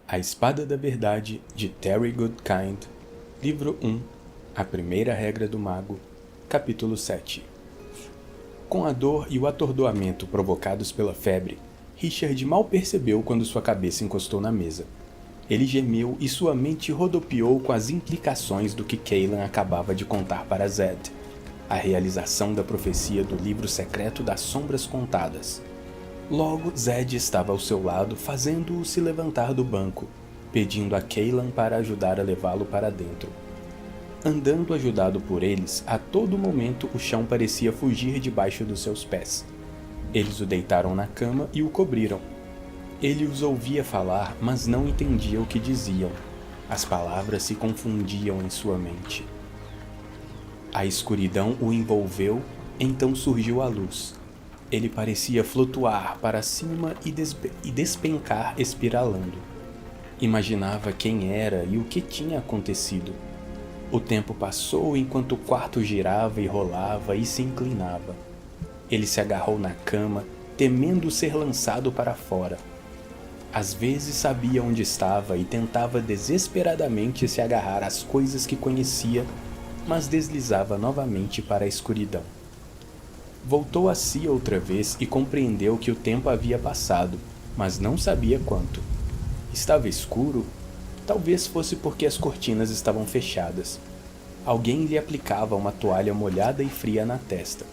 A Espada da Verdade, de Terry Goodkind, Livro 1, A Primeira Regra do Mago, Capítulo 7. Com a dor e o atordoamento provocados pela febre, Richard mal percebeu quando sua cabeça encostou na mesa. Ele gemeu e sua mente rodopiou com as implicações do que Cailan acabava de contar para Zed, a realização da profecia do livro secreto das Sombras Contadas. Logo, Zed estava ao seu lado, fazendo-o se levantar do banco, pedindo a Cailan para ajudar a levá-lo para dentro. Andando ajudado por eles, a todo momento o chão parecia fugir debaixo dos seus pés. Eles o deitaram na cama e o cobriram. Ele os ouvia falar, mas não entendia o que diziam. As palavras se confundiam em sua mente. A escuridão o envolveu, então surgiu a luz. Ele parecia flutuar para cima e despencar espiralando. Imaginava quem era e o que tinha acontecido. O tempo passou enquanto o quarto girava e rolava e se inclinava. Ele se agarrou na cama, temendo ser lançado para fora. Às vezes sabia onde estava e tentava desesperadamente se agarrar às coisas que conhecia, mas deslizava novamente para a escuridão. Voltou a si outra vez e compreendeu que o tempo havia passado, mas não sabia quanto. Estava escuro? Talvez fosse porque as cortinas estavam fechadas. Alguém lhe aplicava uma toalha molhada e fria na testa.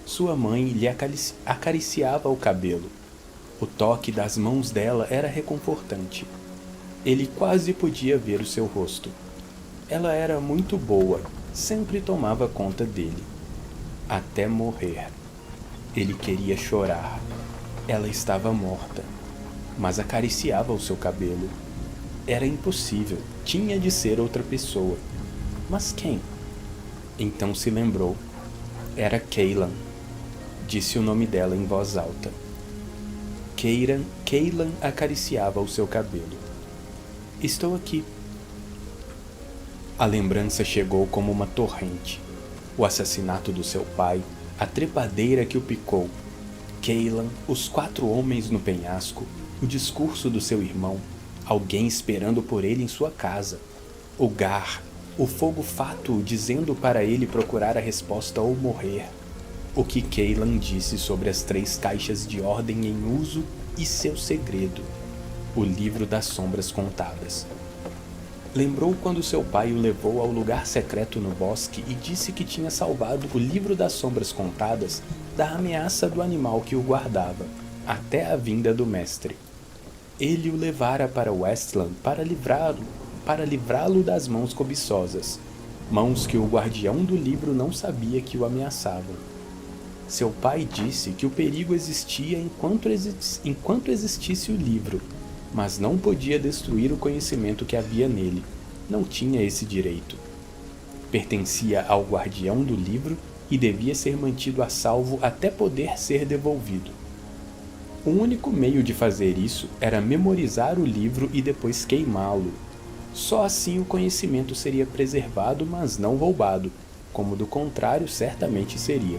Sua mãe lhe acariciava o cabelo. O toque das mãos dela era reconfortante. Ele quase podia ver o seu rosto. Ela era muito boa, sempre tomava conta dele. Até morrer. Ele queria chorar. Ela estava morta, mas acariciava o seu cabelo. Era impossível, tinha de ser outra pessoa. Mas quem? Então se lembrou. Era Cailan. Disse o nome dela em voz alta. Cailan acariciava o seu cabelo. Estou aqui. A lembrança chegou como uma torrente. O assassinato do seu pai, a trepadeira que o picou, Cailan, os 4 homens no penhasco, o discurso do seu irmão, alguém esperando por ele em sua casa, o Gar, o fogo fátuo dizendo para ele procurar a resposta ou morrer, o que Cailan disse sobre as 3 caixas de ordem em uso e seu segredo, o livro das sombras contadas. Lembrou quando seu pai o levou ao lugar secreto no bosque e disse que tinha salvado o livro das sombras contadas da ameaça do animal que o guardava, até a vinda do mestre. Ele o levara para Westland para livrá-lo das mãos cobiçosas, mãos que o guardião do livro não sabia que o ameaçavam. Seu pai disse que o perigo existia enquanto existisse o livro, mas não podia destruir o conhecimento que havia nele. Não tinha esse direito. Pertencia ao guardião do livro e devia ser mantido a salvo até poder ser devolvido. O único meio de fazer isso era memorizar o livro e depois queimá-lo. Só assim o conhecimento seria preservado, mas não roubado, como do contrário certamente seria.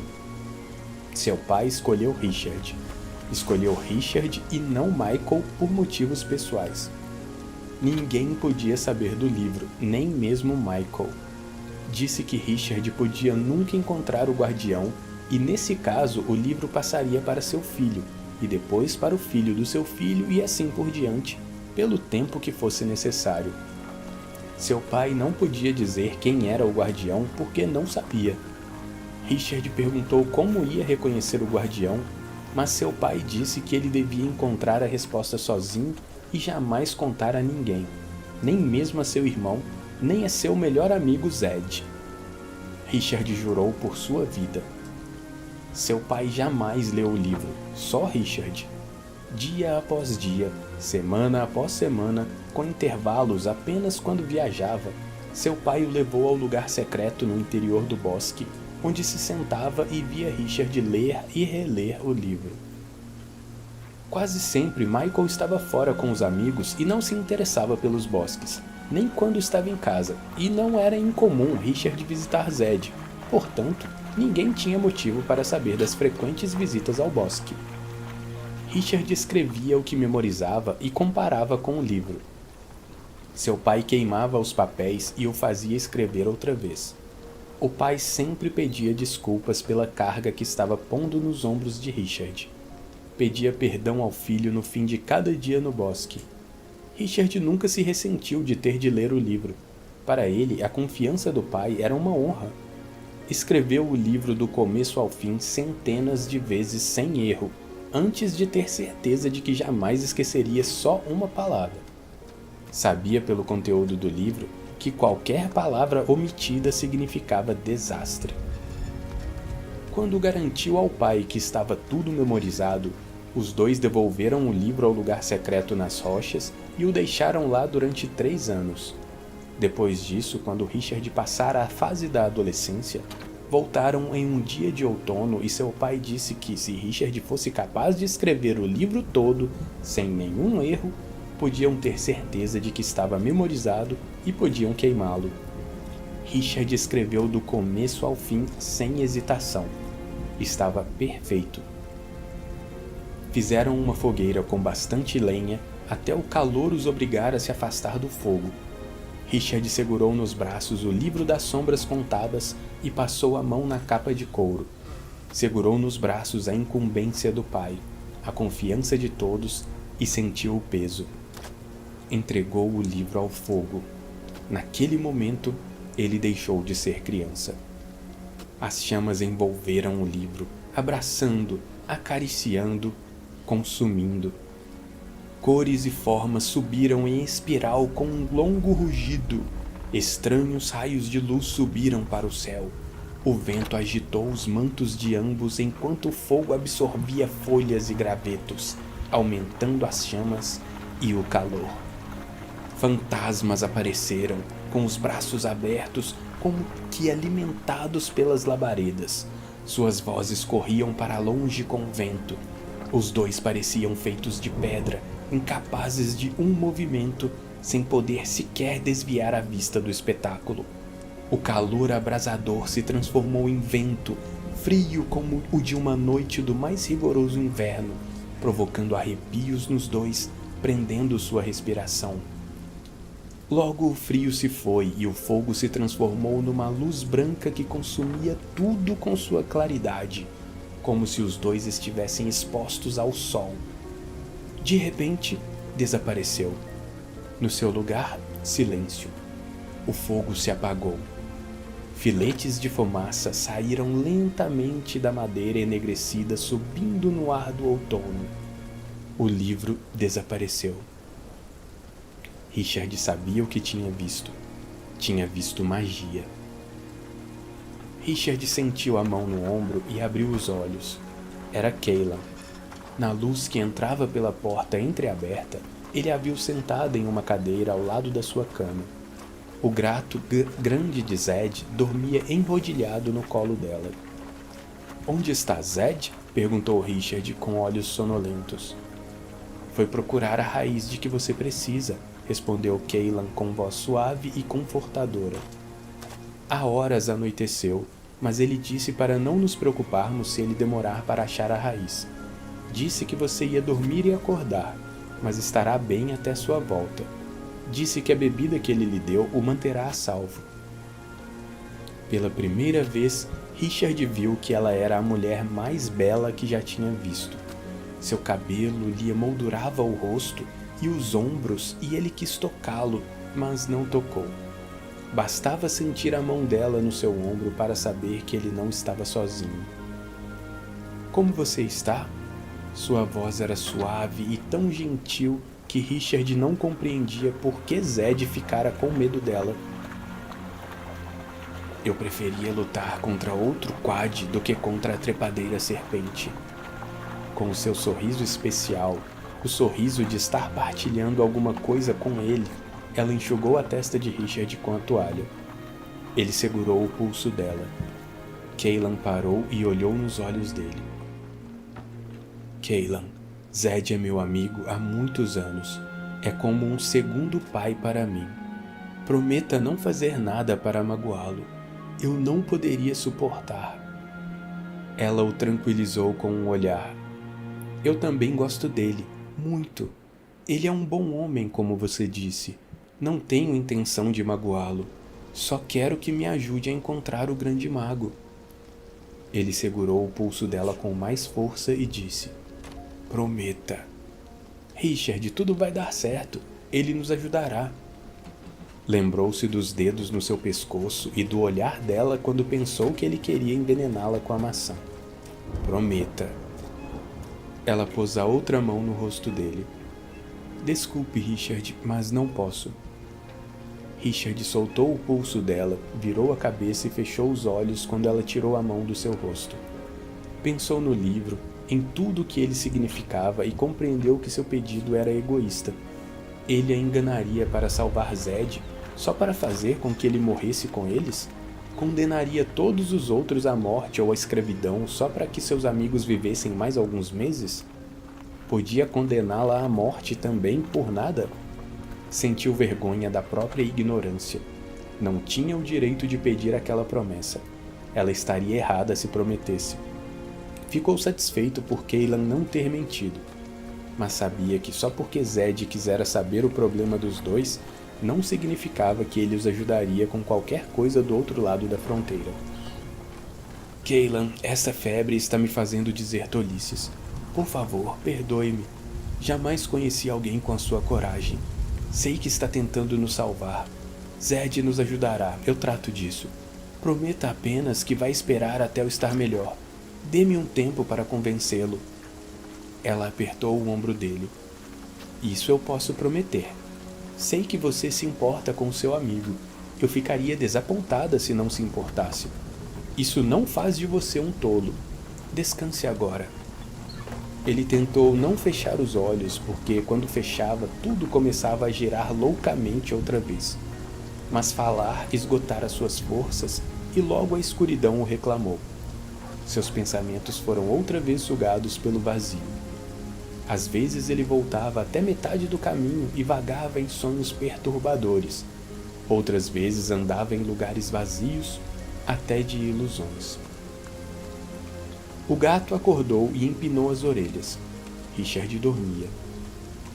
Seu pai escolheu Richard. Escolheu Richard e não Michael por motivos pessoais. Ninguém podia saber do livro, nem mesmo Michael. Disse que Richard podia nunca encontrar o guardião e, nesse caso, o livro passaria para seu filho, e depois para o filho do seu filho e assim por diante, pelo tempo que fosse necessário. Seu pai não podia dizer quem era o guardião porque não sabia. Richard perguntou como ia reconhecer o guardião, mas seu pai disse que ele devia encontrar a resposta sozinho e jamais contar a ninguém, nem mesmo a seu irmão, nem a seu melhor amigo Zed. Richard jurou por sua vida. Seu pai jamais leu o livro, só Richard. Dia após dia, semana após semana, com intervalos apenas quando viajava, seu pai o levou ao lugar secreto no interior do bosque, onde se sentava e via Richard ler e reler o livro. Quase sempre Michael estava fora com os amigos e não se interessava pelos bosques, nem quando estava em casa, e não era incomum Richard visitar Zed, portanto, ninguém tinha motivo para saber das frequentes visitas ao bosque. Richard escrevia o que memorizava e comparava com o livro. Seu pai queimava os papéis e o fazia escrever outra vez. O pai sempre pedia desculpas pela carga que estava pondo nos ombros de Richard. Pedia perdão ao filho no fim de cada dia no bosque. Richard nunca se ressentiu de ter de ler o livro. Para ele, a confiança do pai era uma honra. Escreveu o livro do começo ao fim centenas de vezes sem erro, antes de ter certeza de que jamais esqueceria só uma palavra. Sabia pelo conteúdo do livro que qualquer palavra omitida significava desastre. Quando garantiu ao pai que estava tudo memorizado, os dois devolveram o livro ao lugar secreto nas rochas e o deixaram lá durante 3 anos. Depois disso, quando Richard passara a fase da adolescência, voltaram em um dia de outono e seu pai disse que se Richard fosse capaz de escrever o livro todo, sem nenhum erro, podiam ter certeza de que estava memorizado e podiam queimá-lo. Richard escreveu do começo ao fim sem hesitação. Estava perfeito. Fizeram uma fogueira com bastante lenha até o calor os obrigar a se afastar do fogo. Richard segurou nos braços o livro das sombras contadas e passou a mão na capa de couro. Segurou nos braços a incumbência do pai, a confiança de todos e sentiu o peso. Entregou o livro ao fogo. Naquele momento, ele deixou de ser criança. As chamas envolveram o livro, abraçando, acariciando, consumindo. Cores e formas subiram em espiral com um longo rugido. Estranhos raios de luz subiram para o céu. O vento agitou os mantos de ambos enquanto o fogo absorvia folhas e gravetos, aumentando as chamas e o calor. Fantasmas apareceram, com os braços abertos, como que alimentados pelas labaredas. Suas vozes corriam para longe com o vento. Os dois pareciam feitos de pedra, incapazes de um movimento, sem poder sequer desviar a vista do espetáculo. O calor abrasador se transformou em vento, frio como o de uma noite do mais rigoroso inverno, provocando arrepios nos dois, prendendo sua respiração. Logo o frio se foi e o fogo se transformou numa luz branca que consumia tudo com sua claridade, como se os dois estivessem expostos ao sol. De repente, desapareceu. No seu lugar, silêncio. O fogo se apagou. Filetes de fumaça saíram lentamente da madeira enegrecida, subindo no ar do outono. O livro desapareceu. Richard sabia o que tinha visto. Tinha visto magia. Richard sentiu a mão no ombro e abriu os olhos. Era Cailan. Na luz que entrava pela porta entreaberta, ele a viu sentada em uma cadeira ao lado da sua cama. O gato grande de Zed dormia enrodilhado no colo dela. "Onde está Zed?" perguntou Richard com olhos sonolentos. "Foi procurar a raiz de que você precisa", respondeu Cailan com voz suave e confortadora. Há horas anoiteceu, mas ele disse para não nos preocuparmos se ele demorar para achar a raiz. Disse que você ia dormir e acordar, mas estará bem até sua volta. Disse que a bebida que ele lhe deu o manterá a salvo. Pela primeira vez, Richard viu que ela era a mulher mais bela que já tinha visto. Seu cabelo lhe emoldurava o rosto e os ombros e ele quis tocá-lo, mas não tocou. Bastava sentir a mão dela no seu ombro para saber que ele não estava sozinho. "Como você está?" Sua voz era suave e tão gentil que Richard não compreendia por que Zed ficara com medo dela. "Eu preferia lutar contra outro quad do que contra a trepadeira serpente." Com o seu sorriso especial, o sorriso de estar partilhando alguma coisa com ele, ela enxugou a testa de Richard com a toalha. Ele segurou o pulso dela. Cailan parou e olhou nos olhos dele. "Cailan, Zed é meu amigo há muitos anos. É como um segundo pai para mim. Prometa não fazer nada para magoá-lo. Eu não poderia suportar." Ela o tranquilizou com um olhar. "Eu também gosto dele, muito. Ele é um bom homem, como você disse. Não tenho intenção de magoá-lo. Só quero que me ajude a encontrar o grande mago. Ele segurou o pulso dela com mais força e disse: Prometa. Richard, tudo vai dar certo. Ele nos ajudará. Lembrou-se dos dedos no seu pescoço e do olhar dela quando pensou que ele queria envenená-la com a maçã. Prometa. Ela pôs a outra mão no rosto dele. Desculpe, Richard, mas não posso. Richard soltou o pulso dela, virou a cabeça e fechou os olhos quando ela tirou a mão do seu rosto. Pensou no livro, em tudo o que ele significava e compreendeu que seu pedido era egoísta. Ele a enganaria para salvar Zed, só para fazer com que ele morresse com eles? Condenaria todos os outros à morte ou à escravidão só para que seus amigos vivessem mais alguns meses? Podia condená-la à morte também por nada? Sentiu vergonha da própria ignorância. Não tinha o direito de pedir aquela promessa. Ela estaria errada se prometesse. Ficou satisfeito por Cailan não ter mentido, mas sabia que só porque Zed quisera saber o problema dos dois, não significava que ele os ajudaria com qualquer coisa do outro lado da fronteira. Cailan, essa febre está me fazendo dizer tolices. Por favor, perdoe-me. Jamais conheci alguém com a sua coragem. Sei que está tentando nos salvar. Zed nos ajudará, eu trato disso. Prometa apenas que vai esperar até eu estar melhor. Dê-me um tempo para convencê-lo. Ela apertou o ombro dele. Isso eu posso prometer. Sei que você se importa com seu amigo. Eu ficaria desapontada se não se importasse. Isso não faz de você um tolo. Descanse agora. Ele tentou não fechar os olhos, porque quando fechava, tudo começava a girar loucamente outra vez. Mas falar esgotara suas forças e logo a escuridão o reclamou. Seus pensamentos foram outra vez sugados pelo vazio. Às vezes ele voltava até metade do caminho e vagava em sonhos perturbadores. Outras vezes andava em lugares vazios, até de ilusões. O gato acordou e empinou as orelhas. Richard dormia.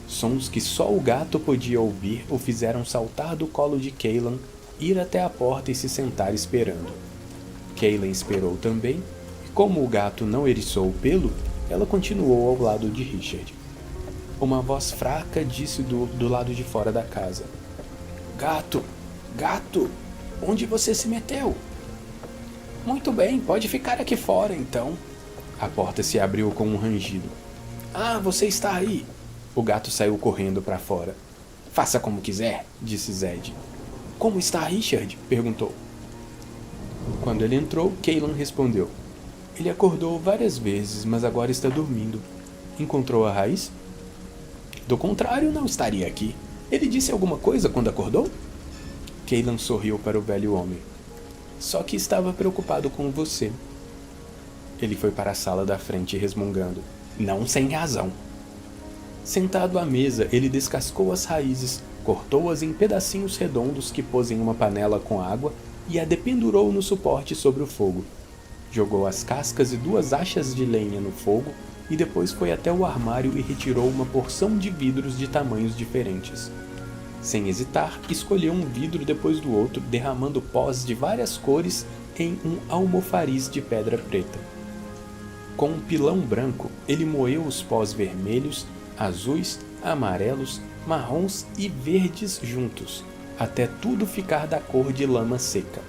Sons que só o gato podia ouvir o fizeram saltar do colo de Cailan, ir até a porta e se sentar esperando. Cailan esperou também, e como o gato não eriçou o pelo, ela continuou ao lado de Richard. Uma voz fraca disse do lado de fora da casa: Gato! Gato! Onde você se meteu? Muito bem, pode ficar aqui fora, então. A porta se abriu com um rangido. Ah, você está aí! O gato saiu correndo para fora. Faça como quiser, disse Zed. Como está Richard? Perguntou. Quando ele entrou, Cailan respondeu. Ele acordou várias vezes, mas agora está dormindo. Encontrou a raiz? Do contrário, não estaria aqui. Ele disse alguma coisa quando acordou? Cailan sorriu para o velho homem. Só que estava preocupado com você. Ele foi para a sala da frente resmungando. Não sem razão. Sentado à mesa, ele descascou as raízes, cortou-as em pedacinhos redondos que pôs em uma panela com água e a dependurou no suporte sobre o fogo. Jogou as cascas e 2 achas de lenha no fogo e depois foi até o armário e retirou uma porção de vidros de tamanhos diferentes. Sem hesitar, escolheu um vidro depois do outro, derramando pós de várias cores em um almofariz de pedra preta. Com um pilão branco, ele moeu os pós vermelhos, azuis, amarelos, marrons e verdes juntos, até tudo ficar da cor de lama seca.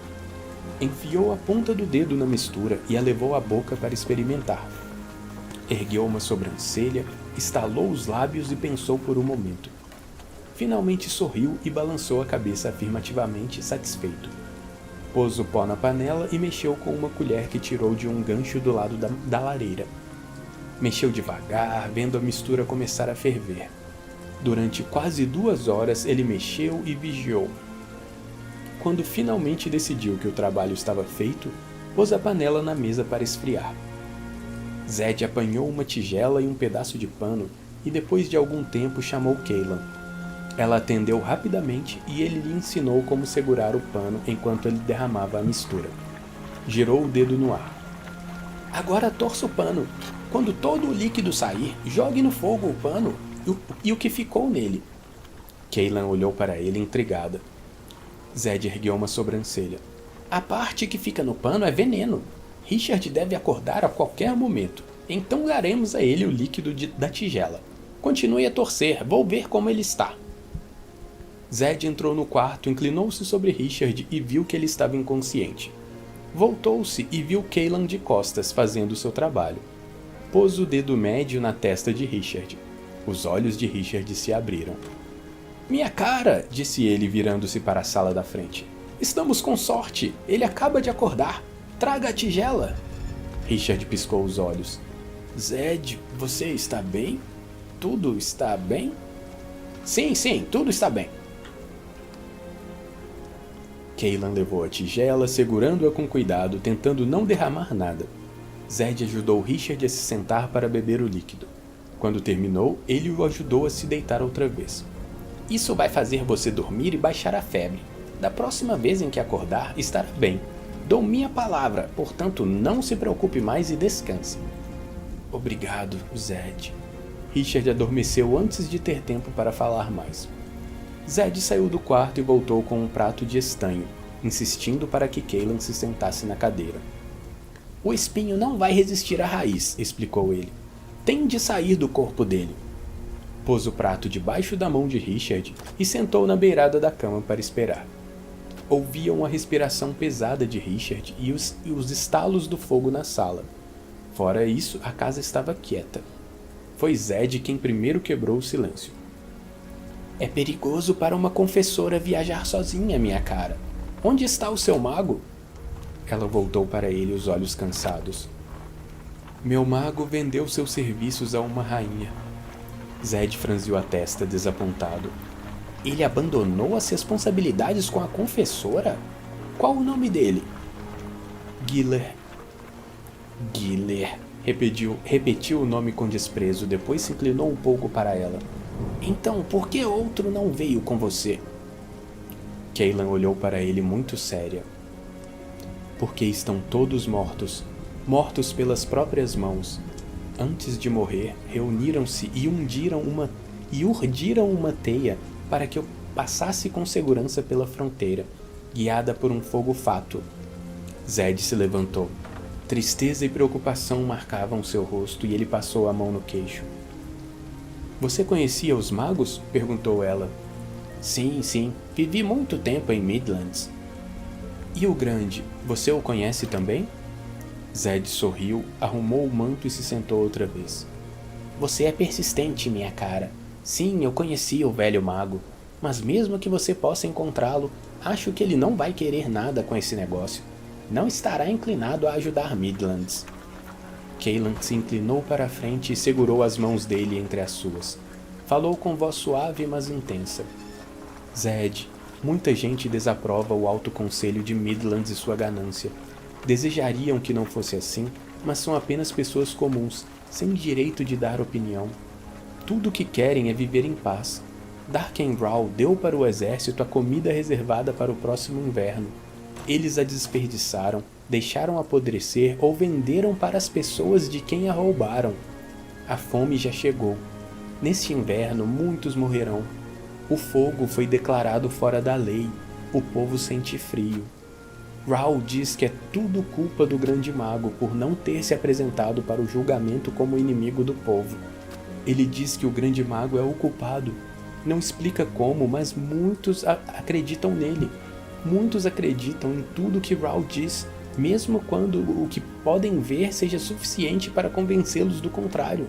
Enfiou a ponta do dedo na mistura e a levou à boca para experimentar. Ergueu uma sobrancelha, estalou os lábios e pensou por um momento. Finalmente sorriu e balançou a cabeça afirmativamente, satisfeito. Pôs o pó na panela e mexeu com uma colher que tirou de um gancho do lado da lareira. Mexeu devagar, vendo a mistura começar a ferver. Durante quase 2 horas ele mexeu e vigiou. Quando finalmente decidiu que o trabalho estava feito, pôs a panela na mesa para esfriar. Zed apanhou uma tigela e um pedaço de pano e depois de algum tempo chamou Cailan. Ela atendeu rapidamente e ele lhe ensinou como segurar o pano enquanto ele derramava a mistura. Girou o dedo no ar. Agora torça o pano. Quando todo o líquido sair, jogue no fogo o pano e o que ficou nele. Cailan olhou para ele intrigada. Zed ergueu uma sobrancelha. A parte que fica no pano é veneno. Richard deve acordar a qualquer momento. Então daremos a ele o líquido da tigela. Continue a torcer, vou ver como ele está. Zed entrou no quarto, inclinou-se sobre Richard e viu que ele estava inconsciente. Voltou-se e viu Cailan de costas fazendo seu trabalho. Pôs o dedo médio na testa de Richard. Os olhos de Richard se abriram. Minha cara, disse ele virando-se para a sala da frente. Estamos com sorte, ele acaba de acordar. Traga a tigela. Richard piscou os olhos. Zed, você está bem? Tudo está bem? Sim, tudo está bem. Cailan levou a tigela, segurando-a com cuidado, tentando não derramar nada. Zed ajudou Richard a se sentar para beber o líquido. Quando terminou, ele o ajudou a se deitar outra vez. Isso vai fazer você dormir e baixar a febre. Da próxima vez em que acordar, estará bem. Dou minha palavra, portanto não se preocupe mais e descanse. Obrigado, Zed. Richard adormeceu antes de ter tempo para falar mais. Zed saiu do quarto e voltou com um prato de estanho, insistindo para que Cailan se sentasse na cadeira. O espinho não vai resistir à raiz, explicou ele. Tem de sair do corpo dele. Pôs o prato debaixo da mão de Richard e sentou na beirada da cama para esperar. Ouviam a respiração pesada de Richard e os estalos do fogo na sala. Fora isso, a casa estava quieta. Foi Zed quem primeiro quebrou o silêncio. É perigoso para uma confessora viajar sozinha, minha cara. Onde está o seu mago? Ela voltou para ele, os olhos cansados. Meu mago vendeu seus serviços a uma rainha. Zed franziu a testa, desapontado. Ele abandonou as responsabilidades com a confessora? Qual o nome dele? Giller. Giller. Repetiu o nome com desprezo, depois se inclinou um pouco para ela. Então, por que outro não veio com você? Cailan olhou para ele muito séria. Porque estão todos mortos, mortos pelas próprias mãos. Antes de morrer, reuniram-se e urdiram uma teia para que eu passasse com segurança pela fronteira, guiada por um fogo fátuo. Zed se levantou. Tristeza e preocupação marcavam seu rosto e ele passou a mão no queixo. Você conhecia os magos? Perguntou ela. Sim. Vivi muito tempo em Midlands. E o grande, você o conhece também? Zed sorriu, arrumou o manto e se sentou outra vez. Você é persistente, minha cara. Sim, eu conhecia o velho mago. Mas mesmo que você possa encontrá-lo, acho que ele não vai querer nada com esse negócio. Não estará inclinado a ajudar Midlands. Cailan se inclinou para a frente e segurou as mãos dele entre as suas. Falou com voz suave, mas intensa. Zed, muita gente desaprova o alto conselho de Midlands e sua ganância. Desejariam que não fosse assim, mas são apenas pessoas comuns, sem direito de dar opinião. Tudo o que querem é viver em paz. Darkendrall deu para o exército a comida reservada para o próximo inverno. Eles a desperdiçaram, deixaram apodrecer ou venderam para as pessoas de quem a roubaram. A fome já chegou. Neste inverno, muitos morrerão. O fogo foi declarado fora da lei. O povo sente frio. Raoul diz que é tudo culpa do grande mago por não ter se apresentado para o julgamento como inimigo do povo. Ele diz que o grande mago é o culpado. Não explica como, mas muitos acreditam nele. Muitos acreditam em tudo que Raoul diz, mesmo quando o que podem ver seja suficiente para convencê-los do contrário.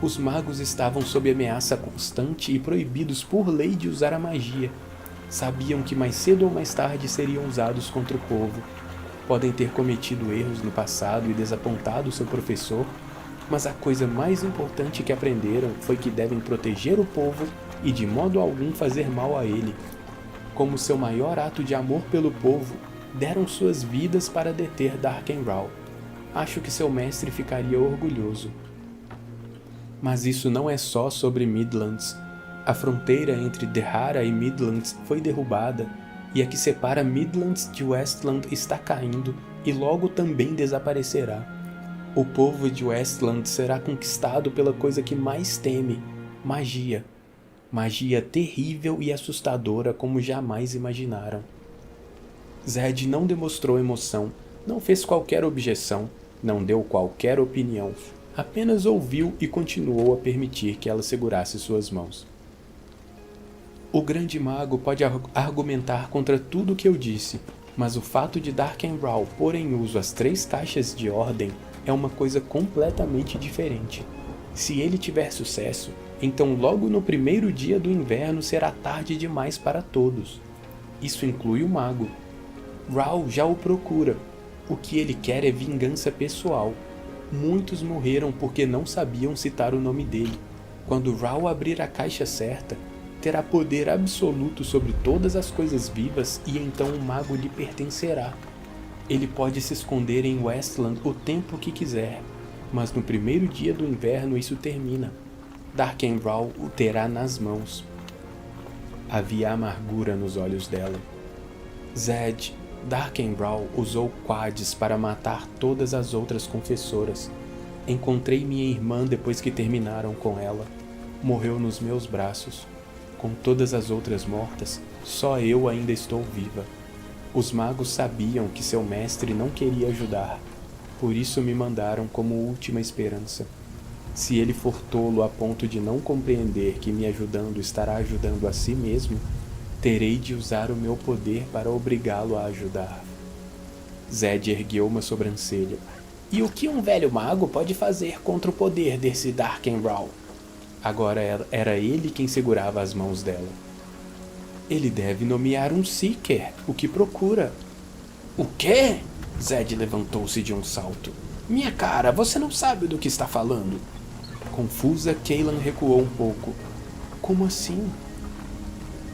Os magos estavam sob ameaça constante e proibidos por lei de usar a magia. Sabiam que mais cedo ou mais tarde seriam usados contra o povo. Podem ter cometido erros no passado e desapontado seu professor, mas a coisa mais importante que aprenderam foi que devem proteger o povo e de modo algum fazer mal a ele. Como seu maior ato de amor pelo povo, deram suas vidas para deter Darkendrall. Acho que seu mestre ficaria orgulhoso. Mas isso não é só sobre Midlands. A fronteira entre Dehara e Midlands foi derrubada, e a que separa Midlands de Westland está caindo e logo também desaparecerá. O povo de Westland será conquistado pela coisa que mais teme, magia. Magia terrível e assustadora como jamais imaginaram. Zed não demonstrou emoção, não fez qualquer objeção, não deu qualquer opinião, apenas ouviu e continuou a permitir que ela segurasse suas mãos. O grande mago pode argumentar contra tudo o que eu disse, mas o fato de Darkenrahl pôr em uso as 3 caixas de ordem é uma coisa completamente diferente. Se ele tiver sucesso, então logo no primeiro dia do inverno será tarde demais para todos. Isso inclui o mago. Rahl já o procura. O que ele quer é vingança pessoal. Muitos morreram porque não sabiam citar o nome dele. Quando Rahl abrir a caixa certa, terá poder absoluto sobre todas as coisas vivas e então o mago lhe pertencerá. Ele pode se esconder em Westland o tempo que quiser, mas no primeiro dia do inverno isso termina. Darkenrahl o terá nas mãos. Havia amargura nos olhos dela. Zed, Darkenrahl usou quads para matar todas as outras confessoras. Encontrei minha irmã depois que terminaram com ela. Morreu nos meus braços. Com todas as outras mortas, só eu ainda estou viva. Os magos sabiam que seu mestre não queria ajudar, por isso me mandaram como última esperança. Se ele for tolo a ponto de não compreender que me ajudando estará ajudando a si mesmo, terei de usar o meu poder para obrigá-lo a ajudar. Zed ergueu uma sobrancelha. E o que um velho mago pode fazer contra o poder desse Darkenrahl? Agora era ele quem segurava as mãos dela. Ele deve nomear um Seeker, o que procura. O quê? Zed levantou-se de um salto. Minha cara, você não sabe do que está falando. Confusa, Cailan recuou um pouco. Como assim?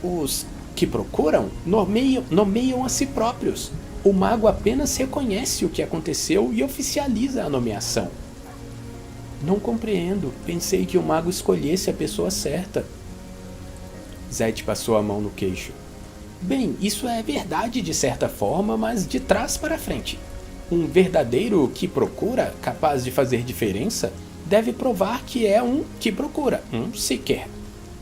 Os que procuram nomeiam a si próprios. O mago apenas reconhece o que aconteceu e oficializa a nomeação. Não compreendo. Pensei que o mago escolhesse a pessoa certa. Zed passou a mão no queixo. Bem, isso é verdade de certa forma, mas de trás para frente. Um verdadeiro que procura, capaz de fazer diferença, deve provar que é um que procura, um Seeker.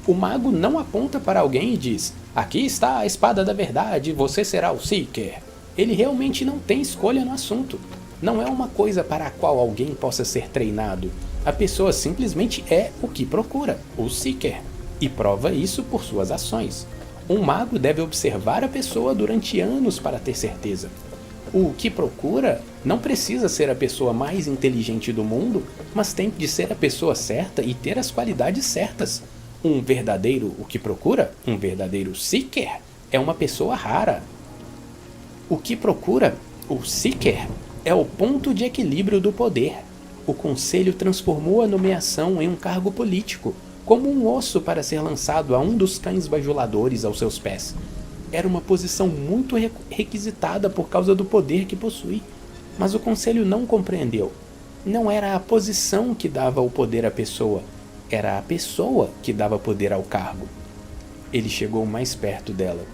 O mago não aponta para alguém e diz: aqui está a espada da verdade, você será o Seeker. Ele realmente não tem escolha no assunto. Não é uma coisa para a qual alguém possa ser treinado. A pessoa simplesmente é o que procura, o Seeker, e prova isso por suas ações. Um mago deve observar a pessoa durante anos para ter certeza. O que procura não precisa ser a pessoa mais inteligente do mundo, mas tem de ser a pessoa certa e ter as qualidades certas. Um verdadeiro o que procura, um verdadeiro Seeker, é uma pessoa rara. O que procura, o Seeker, é o ponto de equilíbrio do poder. O conselho transformou a nomeação em um cargo político, como um osso para ser lançado a um dos cães bajuladores aos seus pés. Era uma posição muito requisitada por causa do poder que possui, mas o conselho não compreendeu. Não era a posição que dava o poder à pessoa, era a pessoa que dava poder ao cargo. Ele chegou mais perto dela.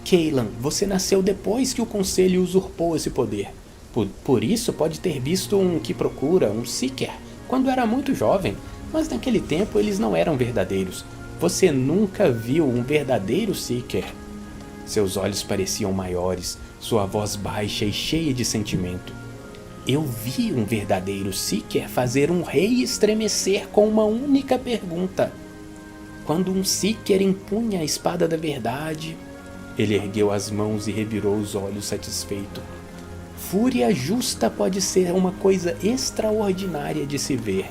Cailan, você nasceu depois que o conselho usurpou esse poder. Por isso pode ter visto um que procura, um Seeker, quando era muito jovem, mas naquele tempo eles não eram verdadeiros. Você nunca viu um verdadeiro Seeker. Seus olhos pareciam maiores, sua voz baixa e cheia de sentimento. Eu vi um verdadeiro Seeker fazer um rei estremecer com uma única pergunta. Quando um Seeker empunha a espada da verdade... Ele ergueu as mãos e revirou os olhos satisfeito. Fúria justa pode ser uma coisa extraordinária de se ver.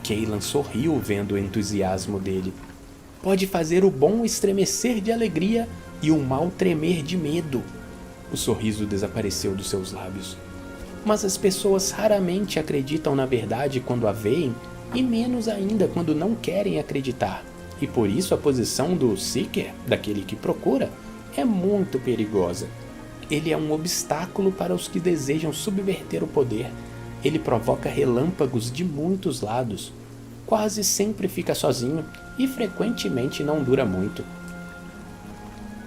Cailan sorriu vendo o entusiasmo dele. Pode fazer o bom estremecer de alegria e o mal tremer de medo. O sorriso desapareceu dos seus lábios. Mas as pessoas raramente acreditam na verdade quando a veem, e menos ainda quando não querem acreditar. E por isso a posição do Seeker, daquele que procura, é muito perigosa. Ele é um obstáculo para os que desejam subverter o poder. Ele provoca relâmpagos de muitos lados. Quase sempre fica sozinho e frequentemente não dura muito.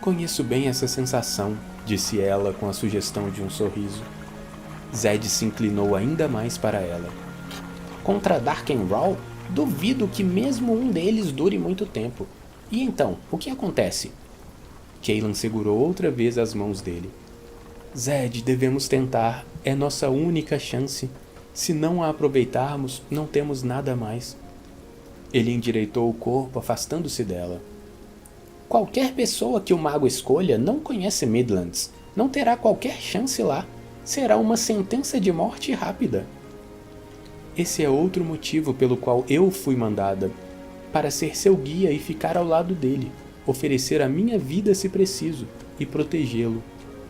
Conheço bem essa sensação, disse ela com a sugestão de um sorriso. Zed se inclinou ainda mais para ela. Contra Darkenrahl? Duvido que mesmo um deles dure muito tempo. E então, o que acontece? Cailan segurou outra vez as mãos dele. Zed, devemos tentar. É nossa única chance. Se não a aproveitarmos, não temos nada mais. Ele endireitou o corpo, afastando-se dela. Qualquer pessoa que o mago escolha não conhece Midlands. Não terá qualquer chance lá. Será uma sentença de morte rápida. Esse é outro motivo pelo qual eu fui mandada. Para ser seu guia e ficar ao lado dele. Oferecer a minha vida se preciso. E protegê-lo.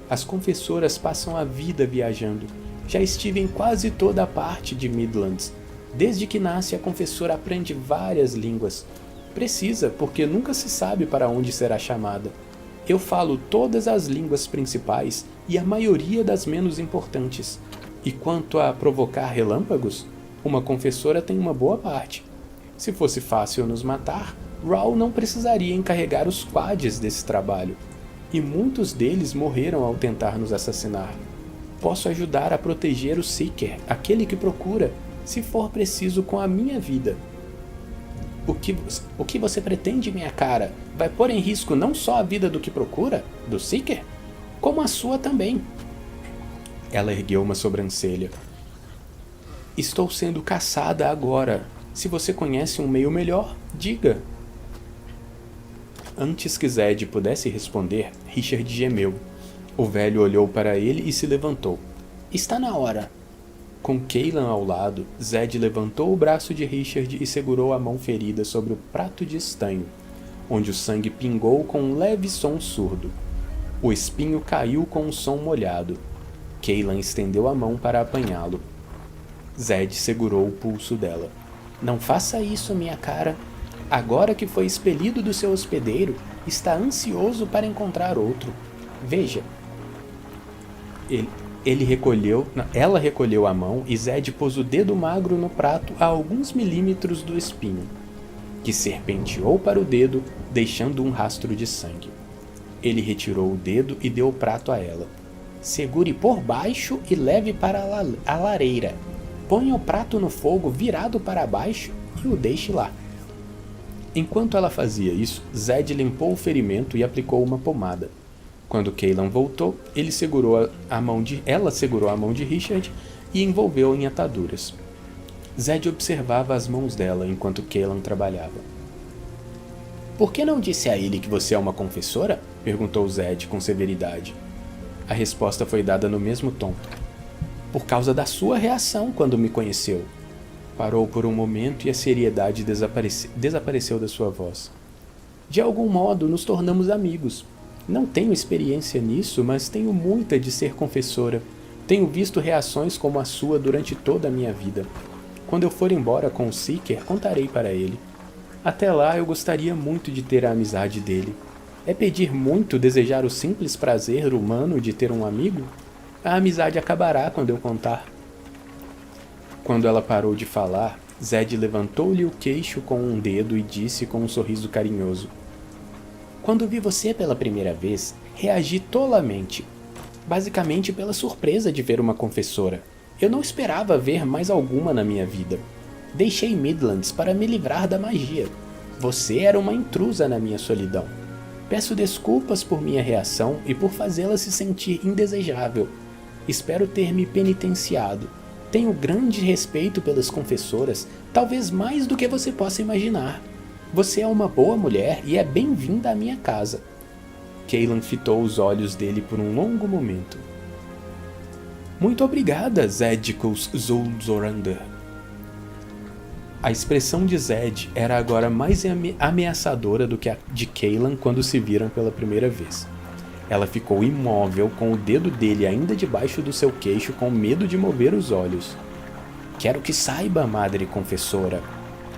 As confessoras passam a vida viajando. Já estive em quase toda a parte de Midlands. Desde que nasce, a confessora aprende várias línguas. Precisa, porque nunca se sabe para onde será chamada. Eu falo todas as línguas principais e a maioria das menos importantes. E quanto a provocar relâmpagos, uma confessora tem uma boa parte. Se fosse fácil nos matar, Raul não precisaria encarregar os quads desse trabalho. E muitos deles morreram ao tentar nos assassinar. Posso ajudar a proteger o Seeker, aquele que procura, se for preciso com a minha vida. O que você pretende, minha cara? Vai pôr em risco não só a vida do que procura, do Seeker, como a sua também. Ela ergueu uma sobrancelha. Estou sendo caçada agora. Se você conhece um meio melhor, diga. Antes que Zed pudesse responder, Richard gemeu. O velho olhou para ele e se levantou. Está na hora. Com Cailan ao lado, Zed levantou o braço de Richard e segurou a mão ferida sobre o prato de estanho, onde o sangue pingou com um leve som surdo. O espinho caiu com um som molhado. Cailan estendeu a mão para apanhá-lo. Zed segurou o pulso dela. Não faça isso, minha cara. Agora que foi expelido do seu hospedeiro, está ansioso para encontrar outro. Veja. Ela recolheu a mão e Zed pôs o dedo magro no prato a alguns milímetros do espinho, que serpenteou para o dedo, deixando um rastro de sangue. Ele retirou o dedo e deu o prato a ela. Segure por baixo e leve para a lareira. Ponha o prato no fogo virado para baixo e o deixe lá. Enquanto ela fazia isso, Zed limpou o ferimento e aplicou uma pomada. Quando Cailan voltou, ela segurou a mão de Richard e envolveu em ataduras. Zed observava as mãos dela enquanto Cailan trabalhava. Por que não disse a ele que você é uma confessora? Perguntou Zed com severidade. A resposta foi dada no mesmo tom. Por causa da sua reação quando me conheceu. Parou por um momento e a seriedade desapareceu da sua voz. De algum modo, nos tornamos amigos. Não tenho experiência nisso, mas tenho muita de ser confessora. Tenho visto reações como a sua durante toda a minha vida. Quando eu for embora com o Seeker, contarei para ele. Até lá, eu gostaria muito de ter a amizade dele. É pedir muito desejar o simples prazer humano de ter um amigo? A amizade acabará quando eu contar. Quando ela parou de falar, Zed levantou-lhe o queixo com um dedo e disse com um sorriso carinhoso. Quando vi você pela primeira vez, reagi tolamente. Basicamente pela surpresa de ver uma confessora. Eu não esperava ver mais alguma na minha vida. Deixei Midlands para me livrar da magia. Você era uma intrusa na minha solidão. Peço desculpas por minha reação e por fazê-la se sentir indesejável. Espero ter me penitenciado. Tenho grande respeito pelas confessoras, talvez mais do que você possa imaginar. Você é uma boa mulher e é bem-vinda à minha casa. Cailan fitou os olhos dele por um longo momento. Muito obrigada, Zedicus Zulzorander. A expressão de Zed era agora mais ameaçadora do que a de Cailan quando se viram pela primeira vez. Ela ficou imóvel, com o dedo dele ainda debaixo do seu queixo, com medo de mover os olhos. Quero que saiba, madre confessora.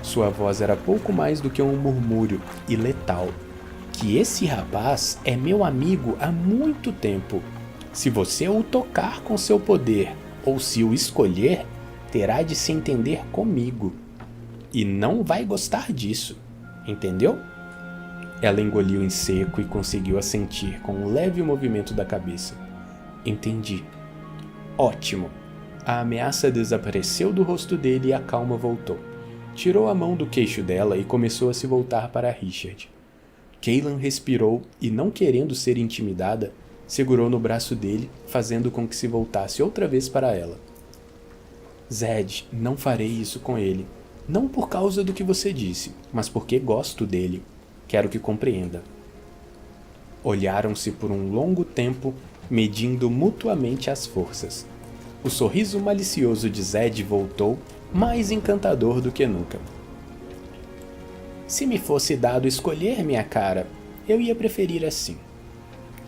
Sua voz era pouco mais do que um murmúrio, e letal. Que esse rapaz é meu amigo há muito tempo. Se você o tocar com seu poder, ou se o escolher, terá de se entender comigo. E não vai gostar disso, entendeu? Ela engoliu em seco e conseguiu assentir com um leve movimento da cabeça. Entendi. Ótimo. A ameaça desapareceu do rosto dele e a calma voltou. Tirou a mão do queixo dela e começou a se voltar para Richard. Cailan respirou e, não querendo ser intimidada, segurou no braço dele, fazendo com que se voltasse outra vez para ela. Zed, não farei isso com ele. Não por causa do que você disse, mas porque gosto dele. Quero que compreenda. Olharam-se por um longo tempo, medindo mutuamente as forças. O sorriso malicioso de Zed voltou, mais encantador do que nunca. Se me fosse dado escolher, minha cara, eu ia preferir assim.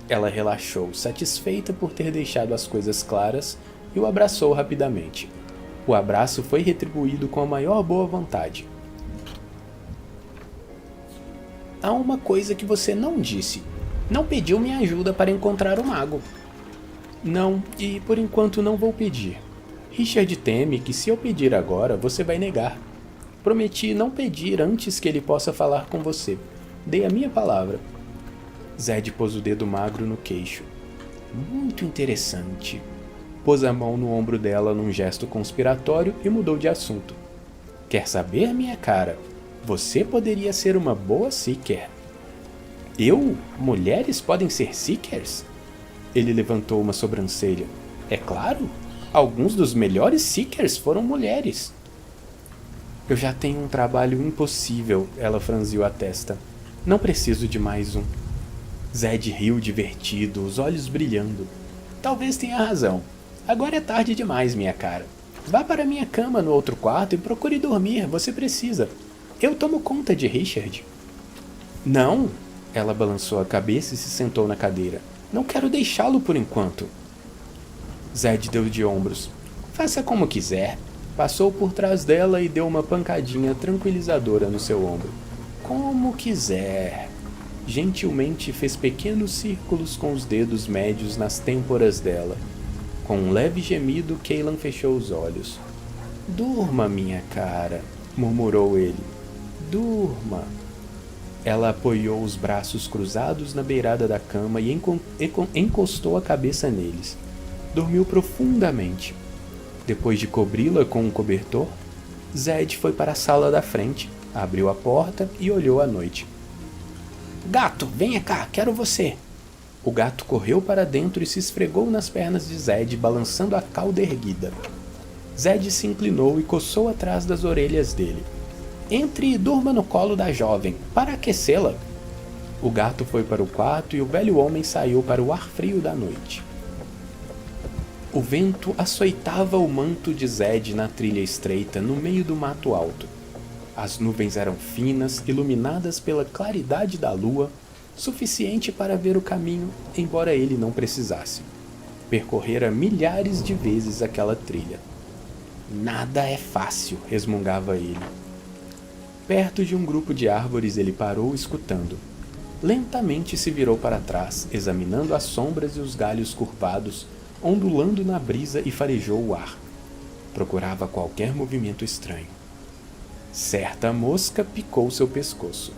Ela relaxou, satisfeita por ter deixado as coisas claras, e o abraçou rapidamente. O abraço foi retribuído com a maior boa vontade. Há uma coisa que você não disse. Não pediu minha ajuda para encontrar o mago. Não, e por enquanto não vou pedir. Richard teme que se eu pedir agora, você vai negar. Prometi não pedir antes que ele possa falar com você. Dei a minha palavra. Zed pôs o dedo magro no queixo. Muito interessante. Pôs a mão no ombro dela num gesto conspiratório e mudou de assunto. Quer saber, minha cara? Você poderia ser uma boa Seeker. Eu? Mulheres podem ser Seekers? Ele levantou uma sobrancelha. É claro, alguns dos melhores Seekers foram mulheres. Eu já tenho um trabalho impossível, ela franziu a testa. Não preciso de mais um. Zed riu divertido, os olhos brilhando. Talvez tenha razão. Agora é tarde demais, minha cara. Vá para minha cama no outro quarto e procure dormir, você precisa. Eu tomo conta de Richard. Não, ela balançou a cabeça e se sentou na cadeira. Não quero deixá-lo por enquanto. Zed deu de ombros. Faça como quiser. Passou por trás dela e deu uma pancadinha tranquilizadora no seu ombro. Como quiser. Gentilmente fez pequenos círculos com os dedos médios nas têmporas dela. Com um leve gemido, Cailan fechou os olhos. Durma, minha cara, murmurou ele. Durma. Ela apoiou os braços cruzados na beirada da cama e encostou a cabeça neles. Dormiu profundamente. Depois de cobri-la com um cobertor, Zed foi para a sala da frente, abriu a porta e olhou à noite. Gato, venha cá, quero você. O gato correu para dentro e se esfregou nas pernas de Zed, balançando a cauda erguida. Zed se inclinou e coçou atrás das orelhas dele. Entre e durma no colo da jovem, para aquecê-la. O gato foi para o quarto e o velho homem saiu para o ar frio da noite. O vento açoitava o manto de Zed na trilha estreita, no meio do mato alto. As nuvens eram finas, iluminadas pela claridade da lua, suficiente para ver o caminho, embora ele não precisasse. Percorrera milhares de vezes aquela trilha. Nada é fácil, resmungava ele. Perto de um grupo de árvores ele parou escutando. Lentamente se virou para trás, examinando as sombras e os galhos curvados, ondulando na brisa e farejou o ar. Procurava qualquer movimento estranho. Certa mosca picou seu pescoço.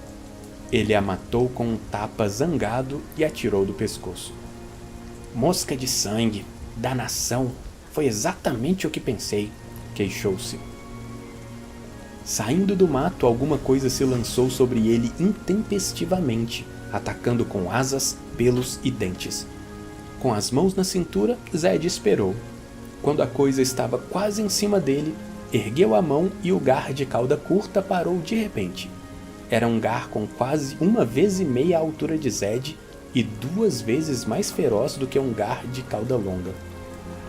Ele a matou com um tapa zangado e atirou do pescoço. Mosca de sangue, danação, foi exatamente o que pensei, queixou-se. Saindo do mato, alguma coisa se lançou sobre ele intempestivamente, atacando com asas, pelos e dentes. Com as mãos na cintura, Zed esperou. Quando a coisa estava quase em cima dele, ergueu a mão e o gar de cauda curta parou de repente. Era um gar com quase 1,5 vezes a altura de Zed e 2 vezes mais feroz do que um gar de cauda longa.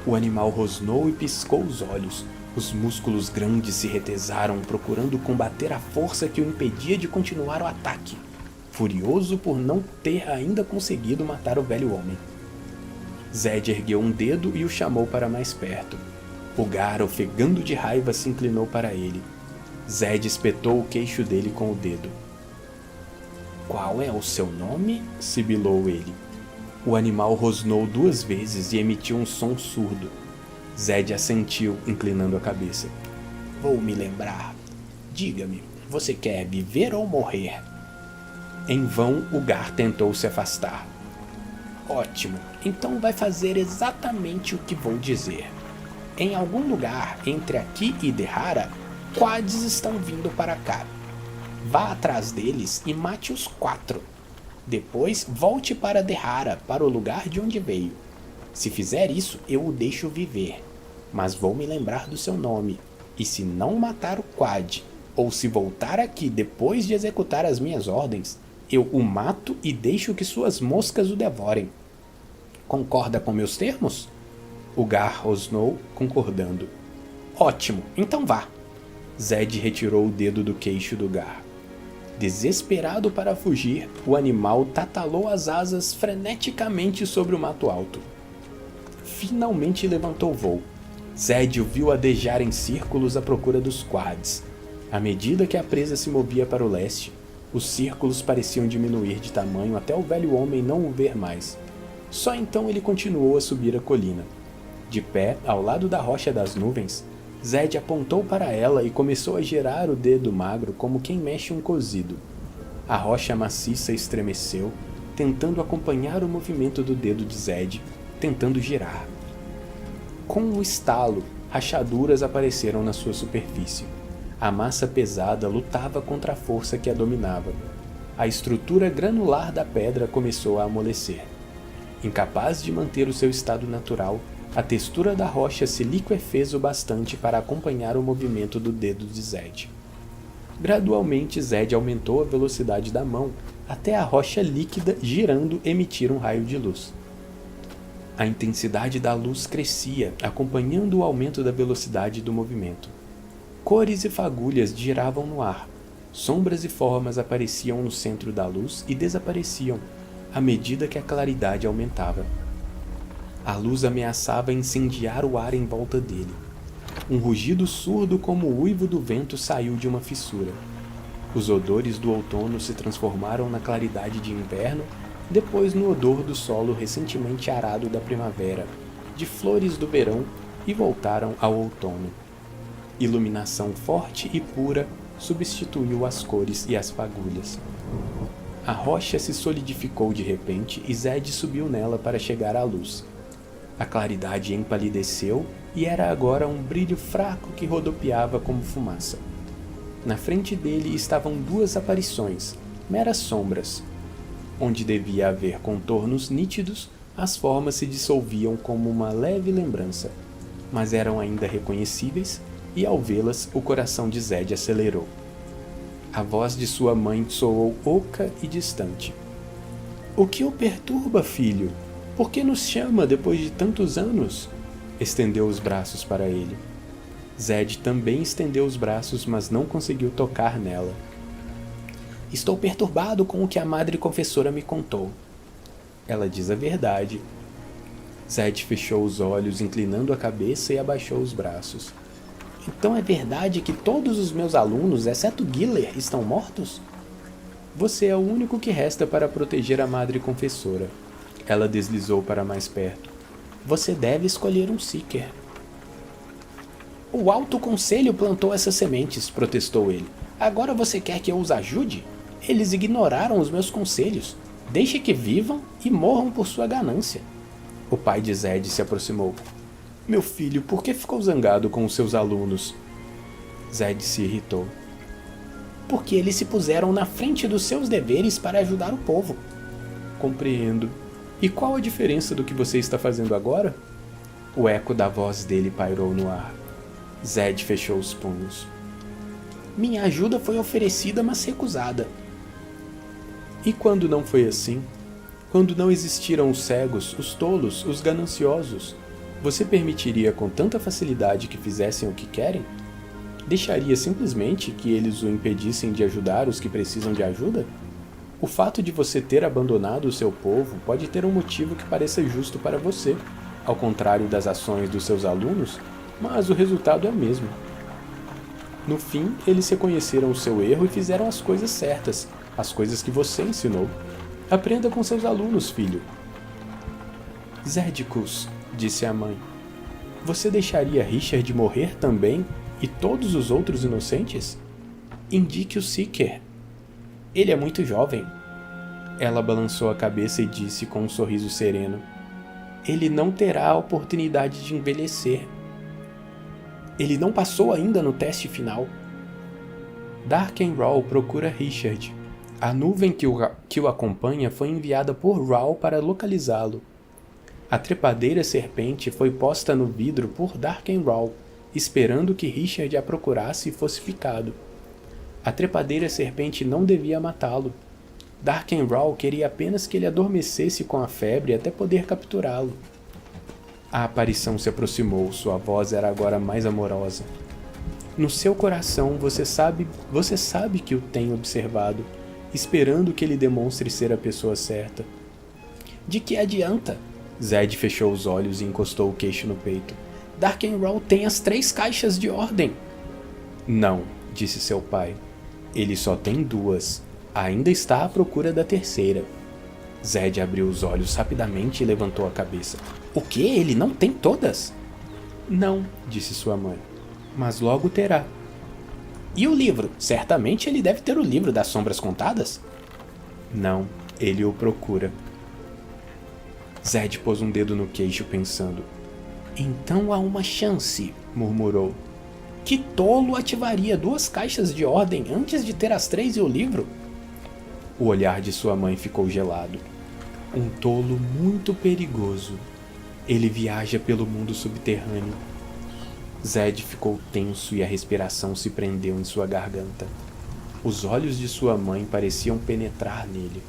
O animal rosnou e piscou os olhos. Os músculos grandes se retesaram, procurando combater a força que o impedia de continuar o ataque, furioso por não ter ainda conseguido matar o velho homem. Zed ergueu um dedo e o chamou para mais perto. O gar, ofegando de raiva, se inclinou para ele. Zed espetou o queixo dele com o dedo. Qual é o seu nome? Sibilou ele. O animal rosnou 2 vezes e emitiu um som surdo. Zed assentiu, inclinando a cabeça. Vou me lembrar. Diga-me, você quer viver ou morrer? Em vão, o gar tentou se afastar. Ótimo, então vai fazer exatamente o que vou dizer. Em algum lugar entre aqui e Derrara, Quads estão vindo para cá. Vá atrás deles e mate os 4. Depois volte para Derrara, para o lugar de onde veio. Se fizer isso, eu o deixo viver. Mas vou me lembrar do seu nome. E se não matar o Quad, ou se voltar aqui depois de executar as minhas ordens, eu o mato e deixo que suas moscas o devorem. Concorda com meus termos? O Gar rosnou, concordando. Ótimo, então vá. Zed retirou o dedo do queixo do Gar. Desesperado para fugir, o animal tatalou as asas freneticamente sobre o mato alto. Finalmente levantou voo. Zed o viu adejar em círculos à procura dos Quads. À medida que a presa se movia para o leste, os círculos pareciam diminuir de tamanho até o velho homem não o ver mais. Só então ele continuou a subir a colina. De pé, ao lado da rocha das nuvens, Zed apontou para ela e começou a girar o dedo magro como quem mexe um cozido. A rocha maciça estremeceu, tentando acompanhar o movimento do dedo de Zed, tentando girar. Com um estalo, rachaduras apareceram na sua superfície. A massa pesada lutava contra a força que a dominava. A estrutura granular da pedra começou a amolecer. Incapaz de manter o seu estado natural, a textura da rocha se liquefez o bastante para acompanhar o movimento do dedo de Zed. Gradualmente, Zed aumentou a velocidade da mão, até a rocha líquida girando emitir um raio de luz. A intensidade da luz crescia, acompanhando o aumento da velocidade do movimento. Cores e fagulhas giravam no ar. Sombras e formas apareciam no centro da luz e desapareciam, à medida que a claridade aumentava. A luz ameaçava incendiar o ar em volta dele. Um rugido surdo como o uivo do vento saiu de uma fissura. Os odores do outono se transformaram na claridade de inverno, depois no odor do solo recentemente arado da primavera, de flores do verão, e voltaram ao outono. Iluminação forte e pura substituiu as cores e as fagulhas. A rocha se solidificou de repente e Zed subiu nela para chegar à luz. A claridade empalideceu e era agora um brilho fraco que rodopiava como fumaça. Na frente dele estavam 2 aparições, meras sombras. Onde devia haver contornos nítidos, as formas se dissolviam como uma leve lembrança, mas eram ainda reconhecíveis, e ao vê-las o coração de Zed acelerou. A voz de sua mãe soou oca e distante. "O que o perturba, filho? Por que nos chama depois de tantos anos?" Estendeu os braços para ele. Zed também estendeu os braços, mas não conseguiu tocar nela. "Estou perturbado com o que a madre confessora me contou. Ela diz a verdade." Zed fechou os olhos, inclinando a cabeça, e abaixou os braços. "Então é verdade que todos os meus alunos, exceto Giller, estão mortos?" "Você é o único que resta para proteger a madre confessora." Ela deslizou para mais perto. "Você deve escolher um Seeker." "O Alto Conselho plantou essas sementes", protestou ele. "Agora você quer que eu os ajude? Eles ignoraram os meus conselhos. Deixe que vivam e morram por sua ganância." O pai de Zed se aproximou. "Meu filho, por que ficou zangado com os seus alunos?" Zed se irritou. "Porque eles se puseram na frente dos seus deveres para ajudar o povo." "Compreendo. E qual a diferença do que você está fazendo agora?" O eco da voz dele pairou no ar. Zed fechou os punhos. "Minha ajuda foi oferecida, mas recusada." "E quando não foi assim? Quando não existiram os cegos, os tolos, os gananciosos, você permitiria com tanta facilidade que fizessem o que querem? Deixaria simplesmente que eles o impedissem de ajudar os que precisam de ajuda? O fato de você ter abandonado o seu povo pode ter um motivo que pareça justo para você, ao contrário das ações dos seus alunos, mas o resultado é o mesmo. No fim, eles reconheceram o seu erro e fizeram as coisas certas, as coisas que você ensinou. Aprenda com seus alunos, filho." "Zedicus", disse a mãe, "você deixaria Richard morrer também e todos os outros inocentes? Indique o Seeker. Ele é muito jovem." Ela balançou a cabeça e disse com um sorriso sereno: "Ele não terá a oportunidade de envelhecer. Ele não passou ainda no teste final. Darkenrawl procura Richard. A nuvem que o acompanha foi enviada por Rawl para localizá-lo. A trepadeira serpente foi posta no vidro por Darkenrawl, esperando que Richard a procurasse e fosse picado. A trepadeira serpente não devia matá-lo. Darkenrawl queria apenas que ele adormecesse com a febre até poder capturá-lo. A aparição se aproximou, sua voz era agora mais amorosa. No seu coração você sabe que o tem observado, esperando que ele demonstre ser a pessoa certa. De que adianta? Zed fechou os olhos e encostou o queixo no peito. Darkenrawl tem as 3 caixas de ordem. Não, disse seu pai. Ele só tem 2. Ainda está à procura da terceira. Zed abriu os olhos rapidamente e levantou a cabeça. O quê? Ele não tem todas? Não, disse sua mãe. Mas logo terá. E o livro? Certamente ele deve ter o livro das sombras contadas? Não, ele o procura. Zed pôs um dedo no queixo pensando. Então há uma chance, murmurou. Que tolo ativaria 2 caixas de ordem antes de ter as 3 e o livro? O olhar de sua mãe ficou gelado. Um tolo muito perigoso. Ele viaja pelo mundo subterrâneo. Zed ficou tenso e a respiração se prendeu em sua garganta. Os olhos de sua mãe pareciam penetrar nele.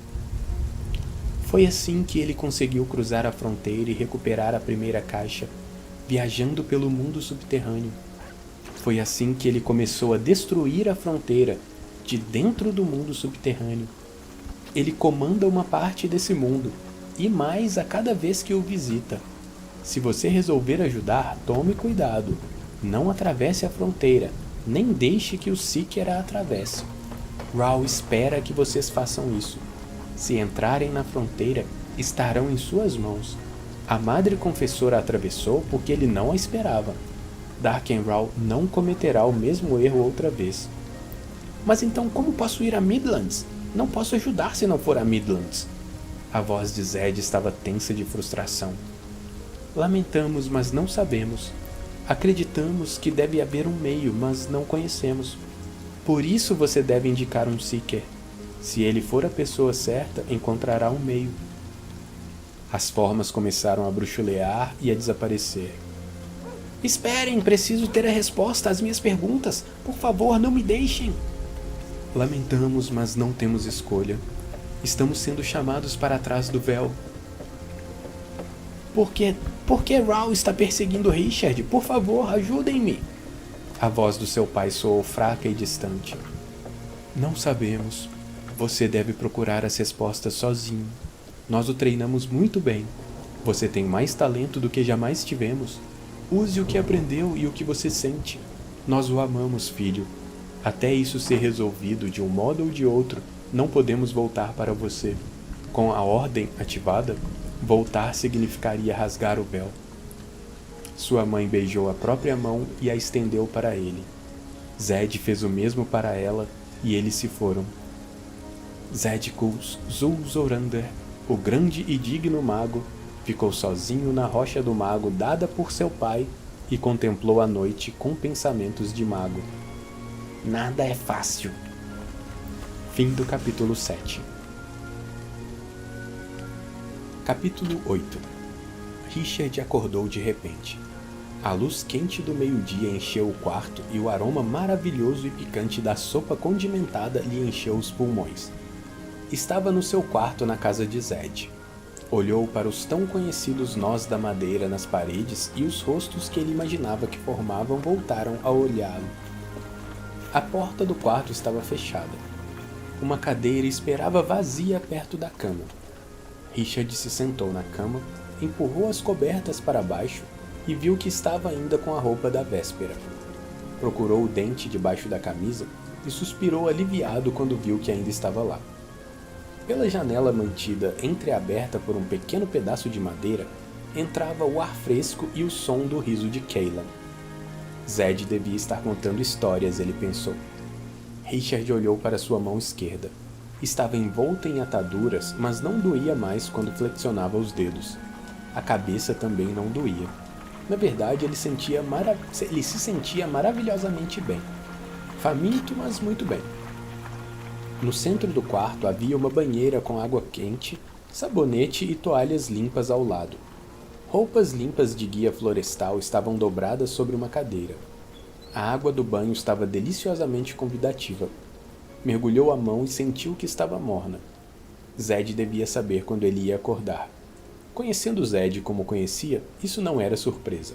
Foi assim que ele conseguiu cruzar a fronteira e recuperar a primeira caixa, viajando pelo mundo subterrâneo. Foi assim que ele começou a destruir a fronteira de dentro do mundo subterrâneo. Ele comanda uma parte desse mundo, e mais a cada vez que o visita. Se você resolver ajudar, tome cuidado. Não atravesse a fronteira, nem deixe que o Seeker a atravesse. Rawl espera que vocês façam isso. Se entrarem na fronteira, estarão em suas mãos. A Madre Confessora a atravessou porque ele não a esperava. Darkenrawl não cometerá o mesmo erro outra vez. Mas então como posso ir a Midlands? Não posso ajudar se não for a Midlands. A voz de Zed estava tensa de frustração. Lamentamos, mas não sabemos. Acreditamos que deve haver um meio, mas não conhecemos. Por isso você deve indicar um Seeker. Se ele for a pessoa certa, encontrará um meio. As formas começaram a bruxulear e a desaparecer. Esperem, preciso ter a resposta às minhas perguntas. Por favor, não me deixem. Lamentamos, mas não temos escolha. Estamos sendo chamados para trás do véu. Por que Rawl está perseguindo Richard? Por favor, ajudem-me. A voz do seu pai soou fraca e distante. Não sabemos. Você deve procurar as respostas sozinho. Nós o treinamos muito bem. Você tem mais talento do que jamais tivemos. Use o que aprendeu e o que você sente. Nós o amamos, filho. Até isso ser resolvido de um modo ou de outro, não podemos voltar para você. Com a ordem ativada, voltar significaria rasgar o véu. Sua mãe beijou a própria mão e a estendeu para ele. Zed fez o mesmo para ela e eles se foram. Zed Kuz Zulzorander, o grande e digno mago, ficou sozinho na rocha do mago dada por seu pai e contemplou a noite com pensamentos de mago. Nada é fácil. Fim do capítulo 7. Capítulo 8. Richard acordou de repente. A luz quente do meio-dia encheu o quarto e o aroma maravilhoso e picante da sopa condimentada lhe encheu os pulmões. Estava no seu quarto na casa de Zed. Olhou para os tão conhecidos nós da madeira nas paredes e os rostos que ele imaginava que formavam voltaram a olhá-lo. A porta do quarto estava fechada. Uma cadeira esperava vazia perto da cama. Richard se sentou na cama, empurrou as cobertas para baixo e viu que estava ainda com a roupa da véspera. Procurou o dente debaixo da camisa e suspirou aliviado quando viu que ainda estava lá. Pela janela mantida entreaberta por um pequeno pedaço de madeira, entrava o ar fresco e o som do riso de Cailan. Zed devia estar contando histórias, ele pensou. Richard olhou para sua mão esquerda. Estava envolta em ataduras, mas não doía mais quando flexionava os dedos. A cabeça também não doía. Na verdade, ele se sentia maravilhosamente bem. faminto, mas muito bem. No centro do quarto havia uma banheira com água quente, sabonete e toalhas limpas ao lado. Roupas limpas de guia florestal estavam dobradas sobre uma cadeira. A água do banho estava deliciosamente convidativa. Mergulhou a mão e sentiu que estava morna. Zed devia saber quando ele ia acordar. Conhecendo Zed como conhecia, isso não era surpresa.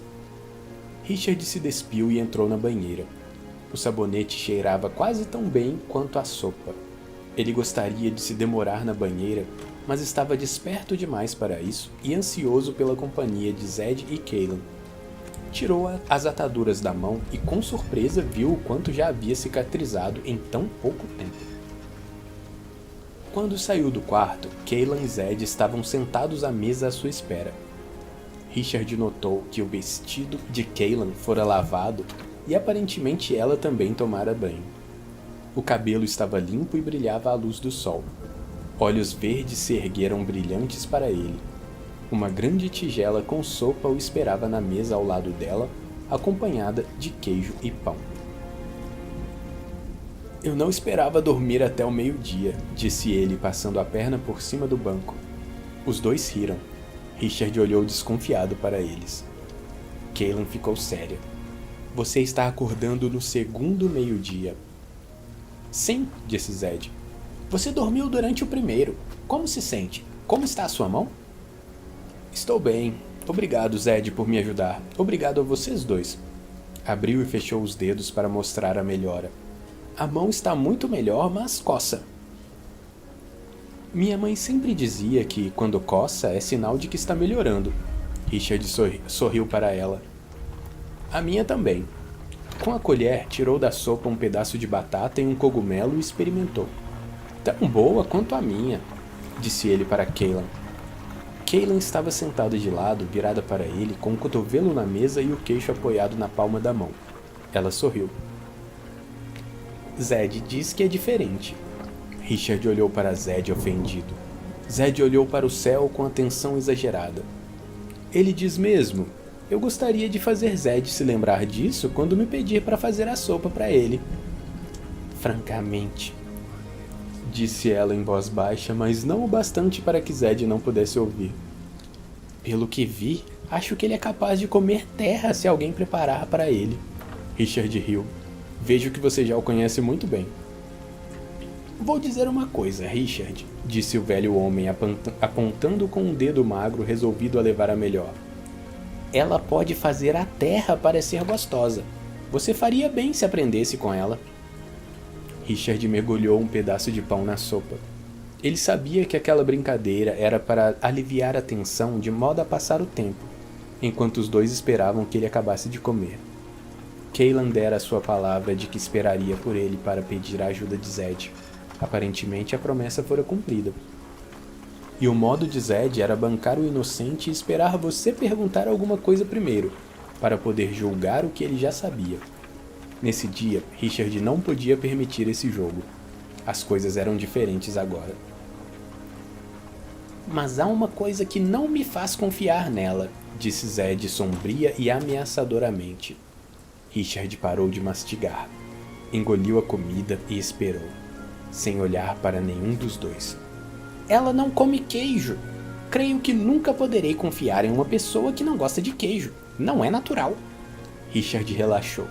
Richard se despiu e entrou na banheira. O sabonete cheirava quase tão bem quanto a sopa. Ele gostaria de se demorar na banheira, mas estava desperto demais para isso e ansioso pela companhia de Zed e Cailan. Tirou as ataduras da mão e com surpresa viu o quanto já havia cicatrizado em tão pouco tempo. Quando saiu do quarto, Cailan e Zed estavam sentados à mesa à sua espera. Richard notou que o vestido de Cailan fora lavado e aparentemente ela também tomara banho. O cabelo estava limpo e brilhava à luz do sol. Olhos verdes se ergueram brilhantes para ele. Uma grande tigela com sopa o esperava na mesa ao lado dela, acompanhada de queijo e pão. Eu não esperava dormir até o meio-dia, disse ele, passando a perna por cima do banco. Os dois riram. Richard olhou desconfiado para eles. Cailan ficou séria. Você está acordando no segundo meio-dia. Sim, disse Zed. Você dormiu durante o primeiro. Como se sente? Como está a sua mão? Estou bem. Obrigado, Zed, por me ajudar. Obrigado a vocês dois. Abriu e fechou os dedos para mostrar a melhora. A mão está muito melhor, mas coça. Minha mãe sempre dizia que, quando coça, é sinal de que está melhorando. Richard sorriu para ela. A minha também. Com a colher, tirou da sopa um pedaço de batata e um cogumelo e experimentou. Tão boa quanto a minha, disse ele para Cailan. Cailan estava sentada de lado, virada para ele, com o cotovelo na mesa e o queixo apoiado na palma da mão. Ela sorriu. Zed diz que é diferente. Richard olhou para Zed ofendido. Zed olhou para o céu com atenção exagerada. Ele diz mesmo, eu gostaria de fazer Zed se lembrar disso quando me pedir para fazer a sopa para ele. Francamente, disse ela em voz baixa, mas não o bastante para que Zed não pudesse ouvir. Pelo que vi, acho que ele é capaz de comer terra se alguém preparar para ele. Richard riu. Vejo que você já o conhece muito bem. Vou dizer uma coisa, Richard, disse o velho homem apontando com um dedo magro resolvido a levar a melhor. Ela pode fazer a terra parecer gostosa. Você faria bem se aprendesse com ela. Richard mergulhou um pedaço de pão na sopa. Ele sabia que aquela brincadeira era para aliviar a tensão de modo a passar o tempo, enquanto os dois esperavam que ele acabasse de comer. Cailan dera a sua palavra de que esperaria por ele para pedir a ajuda de Zed. Aparentemente a promessa fora cumprida. E o modo de Zed era bancar o inocente e esperar você perguntar alguma coisa primeiro, para poder julgar o que ele já sabia. Nesse dia, Richard não podia permitir esse jogo. As coisas eram diferentes agora. Mas há uma coisa que não me faz confiar nela, disse Zed sombria e ameaçadoramente. Richard parou de mastigar. Engoliu a comida e esperou, sem olhar para nenhum dos dois. Ela não come queijo. Creio que nunca poderei confiar em uma pessoa que não gosta de queijo. Não é natural. Richard relaxou.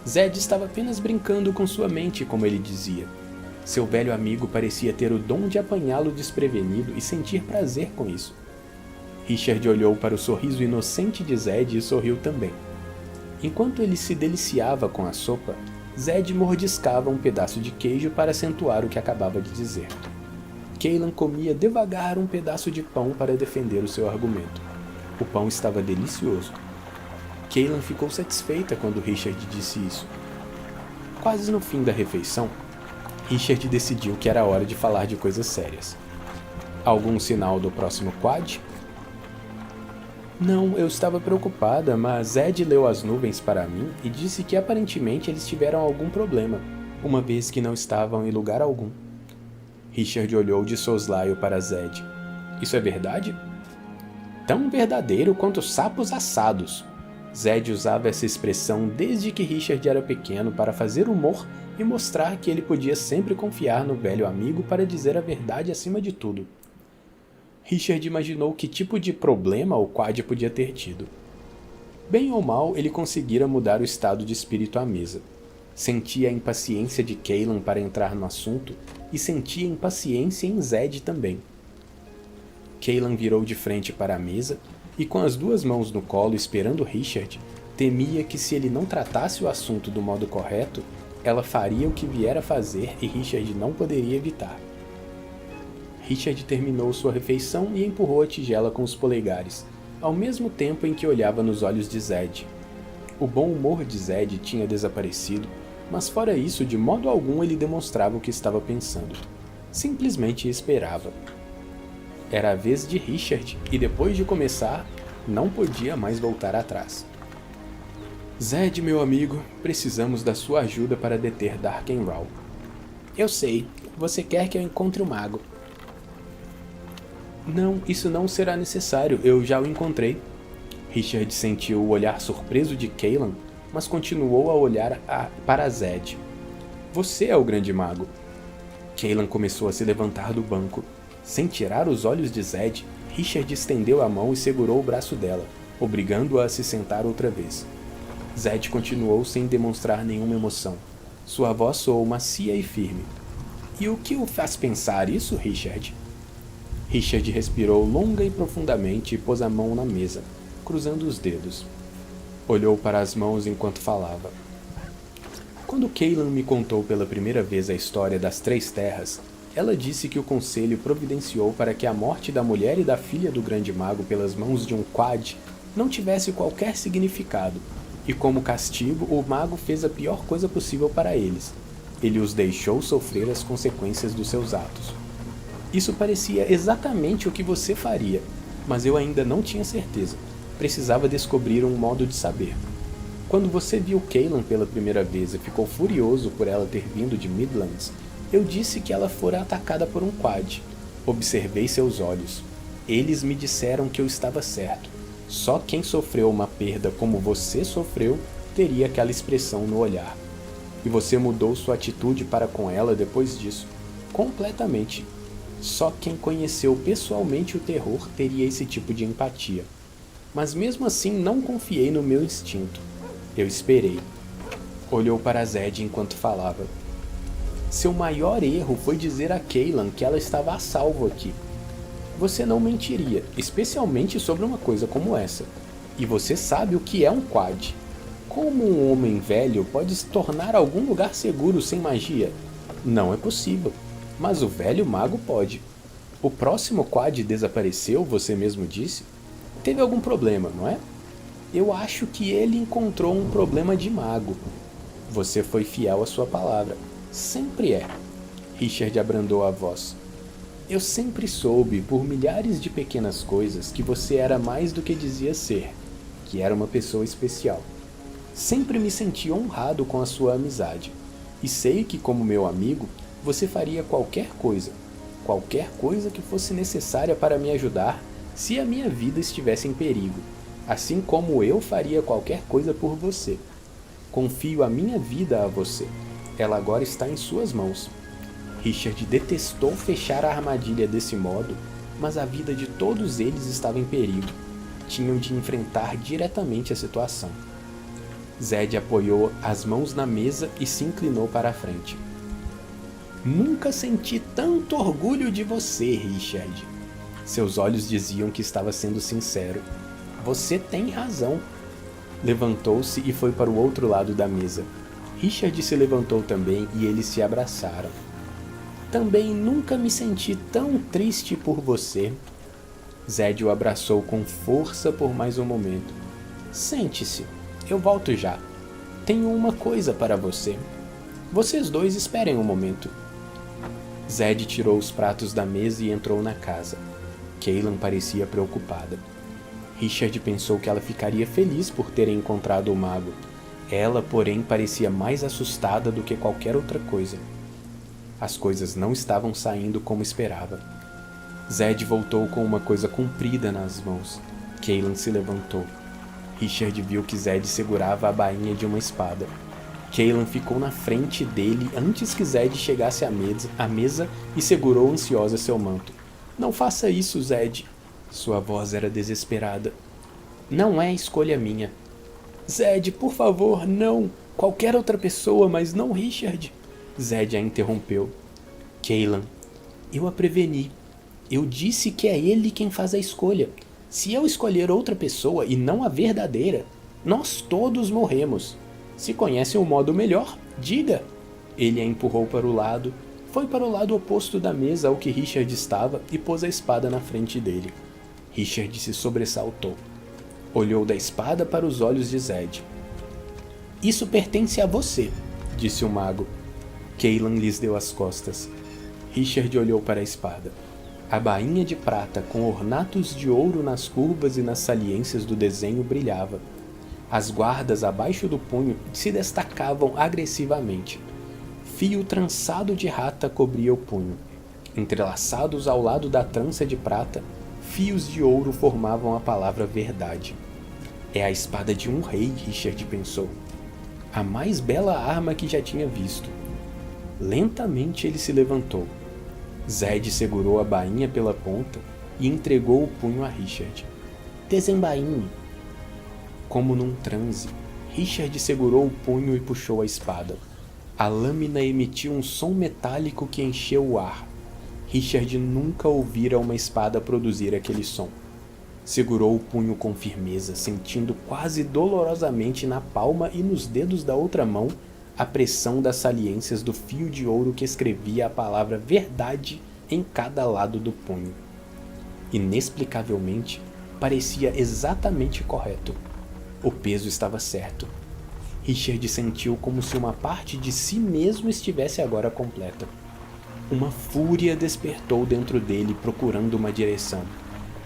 Zed estava apenas brincando com sua mente, como ele dizia. Seu velho amigo parecia ter o dom de apanhá-lo desprevenido e sentir prazer com isso. Richard olhou para o sorriso inocente de Zed e sorriu também. Enquanto ele se deliciava com a sopa, Zed mordiscava um pedaço de queijo para acentuar o que acabava de dizer. Cailan comia devagar um pedaço de pão para defender o seu argumento. O pão estava delicioso. Cailan ficou satisfeita quando Richard disse isso. Quase no fim da refeição, Richard decidiu que era hora de falar de coisas sérias. Algum sinal do próximo quad? Não, eu estava preocupada, mas Zed leu as nuvens para mim e disse que aparentemente eles tiveram algum problema, uma vez que não estavam em lugar algum. Richard olhou de soslaio para Zed. Isso é verdade? Tão verdadeiro quanto sapos assados. Zed usava essa expressão desde que Richard era pequeno para fazer humor e mostrar que ele podia sempre confiar no velho amigo para dizer a verdade acima de tudo. Richard imaginou que tipo de problema o Quad podia ter tido. Bem ou mal, ele conseguira mudar o estado de espírito à mesa. Sentia a impaciência de Cailan para entrar no assunto e sentia impaciência em Zed também. Cailan virou de frente para a mesa e, com as duas mãos no colo esperando Richard, temia que se ele não tratasse o assunto do modo correto, ela faria o que viera a fazer e Richard não poderia evitar. Richard terminou sua refeição e empurrou a tigela com os polegares, ao mesmo tempo em que olhava nos olhos de Zed. O bom humor de Zed tinha desaparecido, mas fora isso, de modo algum ele demonstrava o que estava pensando. Simplesmente esperava. Era a vez de Richard, e depois de começar, não podia mais voltar atrás. Zed, meu amigo, precisamos da sua ajuda para deter Darkenraw. Eu sei, você quer que eu encontre o mago. Não, isso não será necessário, eu já o encontrei. Richard sentiu o olhar surpreso de Cailan, mas continuou a olhar para Zed. Você é o grande mago. Cailan começou a se levantar do banco. Sem tirar os olhos de Zed, Richard estendeu a mão e segurou o braço dela, obrigando-a a se sentar outra vez. Zed continuou sem demonstrar nenhuma emoção. Sua voz soou macia e firme. E o que o faz pensar isso, Richard? Richard respirou longa e profundamente e pôs a mão na mesa, cruzando os dedos. Olhou para as mãos enquanto falava. Quando Cailan me contou pela primeira vez a história das Três Terras, ela disse que o Conselho providenciou para que a morte da mulher e da filha do Grande Mago pelas mãos de um Quad não tivesse qualquer significado, e como castigo o mago fez a pior coisa possível para eles. Ele os deixou sofrer as consequências dos seus atos. Isso parecia exatamente o que você faria, mas eu ainda não tinha certeza. Precisava descobrir um modo de saber. Quando você viu Cailan pela primeira vez e ficou furioso por ela ter vindo de Midlands, eu disse que ela fora atacada por um Quad. Observei seus olhos. Eles me disseram que eu estava certo. Só quem sofreu uma perda como você sofreu teria aquela expressão no olhar. E você mudou sua atitude para com ela depois disso. Completamente. Só quem conheceu pessoalmente o terror teria esse tipo de empatia. Mas mesmo assim não confiei no meu instinto. Eu esperei. Olhou para Zed enquanto falava. Seu maior erro foi dizer a Cailan que ela estava a salvo aqui. Você não mentiria, especialmente sobre uma coisa como essa. E você sabe o que é um Quad. Como um homem velho pode se tornar algum lugar seguro sem magia? Não é possível. Mas o velho mago pode. O próximo Quad desapareceu, você mesmo disse? Teve algum problema, não é? Eu acho que ele encontrou um problema de mago. Você foi fiel à sua palavra. Sempre é. Richard abrandou a voz. Eu sempre soube, por milhares de pequenas coisas, que você era mais do que dizia ser, que era uma pessoa especial. Sempre me senti honrado com a sua amizade. E sei que, como meu amigo, você faria qualquer coisa que fosse necessária para me ajudar se a minha vida estivesse em perigo, assim como eu faria qualquer coisa por você. Confio a minha vida a você. Ela agora está em suas mãos. Richard detestou fechar a armadilha desse modo, mas a vida de todos eles estava em perigo. Tinham de enfrentar diretamente a situação. Zed apoiou as mãos na mesa e se inclinou para a frente. Nunca senti tanto orgulho de você, Richard. Seus olhos diziam que estava sendo sincero. Você tem razão. Levantou-se e foi para o outro lado da mesa. Richard se levantou também e eles se abraçaram. Também nunca me senti tão triste por você. Zed o abraçou com força por mais um momento. Sente-se, eu volto já. Tenho uma coisa para você. Vocês dois esperem um momento. Zed tirou os pratos da mesa e entrou na casa. Cailan parecia preocupada. Richard pensou que ela ficaria feliz por terem encontrado o mago. Ela, porém, parecia mais assustada do que qualquer outra coisa. As coisas não estavam saindo como esperava. Zed voltou com uma coisa comprida nas mãos. Cailan se levantou. Richard viu que Zed segurava a bainha de uma espada. Cailan ficou na frente dele antes que Zed chegasse à mesa e segurou ansiosa seu manto. Não faça isso, Zed. Sua voz era desesperada. Não é escolha minha. Zed, por favor, não. Qualquer outra pessoa, mas não Richard. Zed a interrompeu. Cailan, eu a preveni. Eu disse que é ele quem faz a escolha. Se eu escolher outra pessoa e não a verdadeira, nós todos morremos. Se conhece um modo melhor, diga. Ele a empurrou para o lado, foi para o lado oposto da mesa ao que Richard estava e pôs a espada na frente dele. Richard se sobressaltou. Olhou da espada para os olhos de Zed. Isso pertence a você, disse o mago. Cailan lhes deu as costas. Richard olhou para a espada. A bainha de prata com ornatos de ouro nas curvas e nas saliências do desenho brilhava. As guardas abaixo do punho se destacavam agressivamente. Fio trançado de rata cobria o punho. Entrelaçados ao lado da trança de prata, fios de ouro formavam a palavra verdade. É a espada de um rei, Richard pensou. A mais bela arma que já tinha visto. Lentamente ele se levantou. Zed segurou a bainha pela ponta e entregou o punho a Richard. Desembainhe. Como num transe, Richard segurou o punho e puxou a espada. A lâmina emitiu um som metálico que encheu o ar. Richard nunca ouvira uma espada produzir aquele som. Segurou o punho com firmeza, sentindo quase dolorosamente na palma e nos dedos da outra mão a pressão das saliências do fio de ouro que escrevia a palavra verdade em cada lado do punho. Inexplicavelmente, parecia exatamente correto. O peso estava certo. Richard sentiu como se uma parte de si mesmo estivesse agora completa. Uma fúria despertou dentro dele procurando uma direção.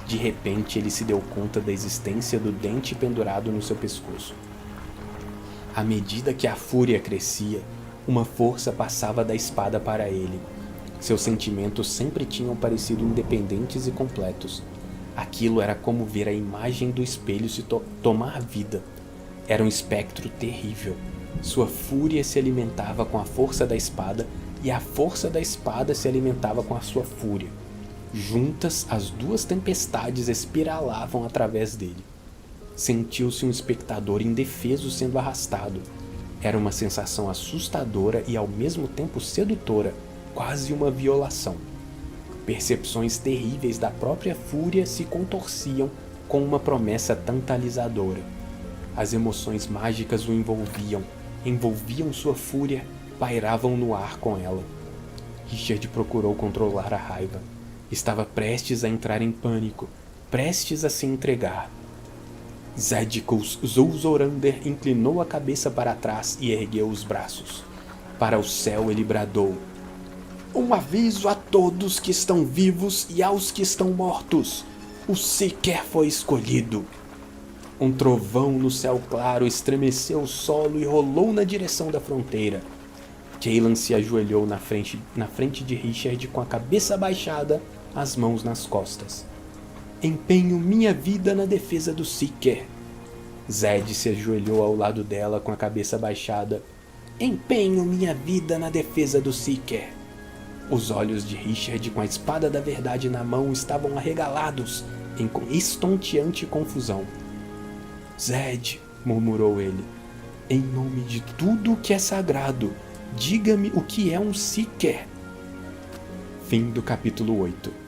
De repente ele se deu conta da existência do dente pendurado no seu pescoço. À medida que a fúria crescia, uma força passava da espada para ele. Seus sentimentos sempre tinham parecido independentes e completos. Aquilo era como ver a imagem do espelho se tomar vida. Era um espectro terrível. Sua fúria se alimentava com a força da espada e a força da espada se alimentava com a sua fúria. Juntas, as duas tempestades espiralavam através dele. Sentiu-se um espectador indefeso sendo arrastado. Era uma sensação assustadora e ao mesmo tempo sedutora, quase uma violação. Percepções terríveis da própria fúria se contorciam com uma promessa tantalizadora. As emoções mágicas o envolviam sua fúria, pairavam no ar com ela. Richard procurou controlar a raiva. Estava prestes a entrar em pânico, prestes a se entregar. Zedkus Zulzorander inclinou a cabeça para trás e ergueu os braços. Para o céu ele bradou: um aviso a todos que estão vivos e aos que estão mortos. O Seeker foi escolhido. Um trovão no céu claro estremeceu o solo e rolou na direção da fronteira. Cailan se ajoelhou na frente de Richard com a cabeça baixada, as mãos nas costas. Empenho minha vida na defesa do Seeker. Zed se ajoelhou ao lado dela com a cabeça baixada. Empenho minha vida na defesa do Seeker. Os olhos de Richard com a espada da verdade na mão estavam arregalados em estonteante confusão. Zed, murmurou ele, em nome de tudo que é sagrado, diga-me o que é um Seeker. Fim do capítulo 8.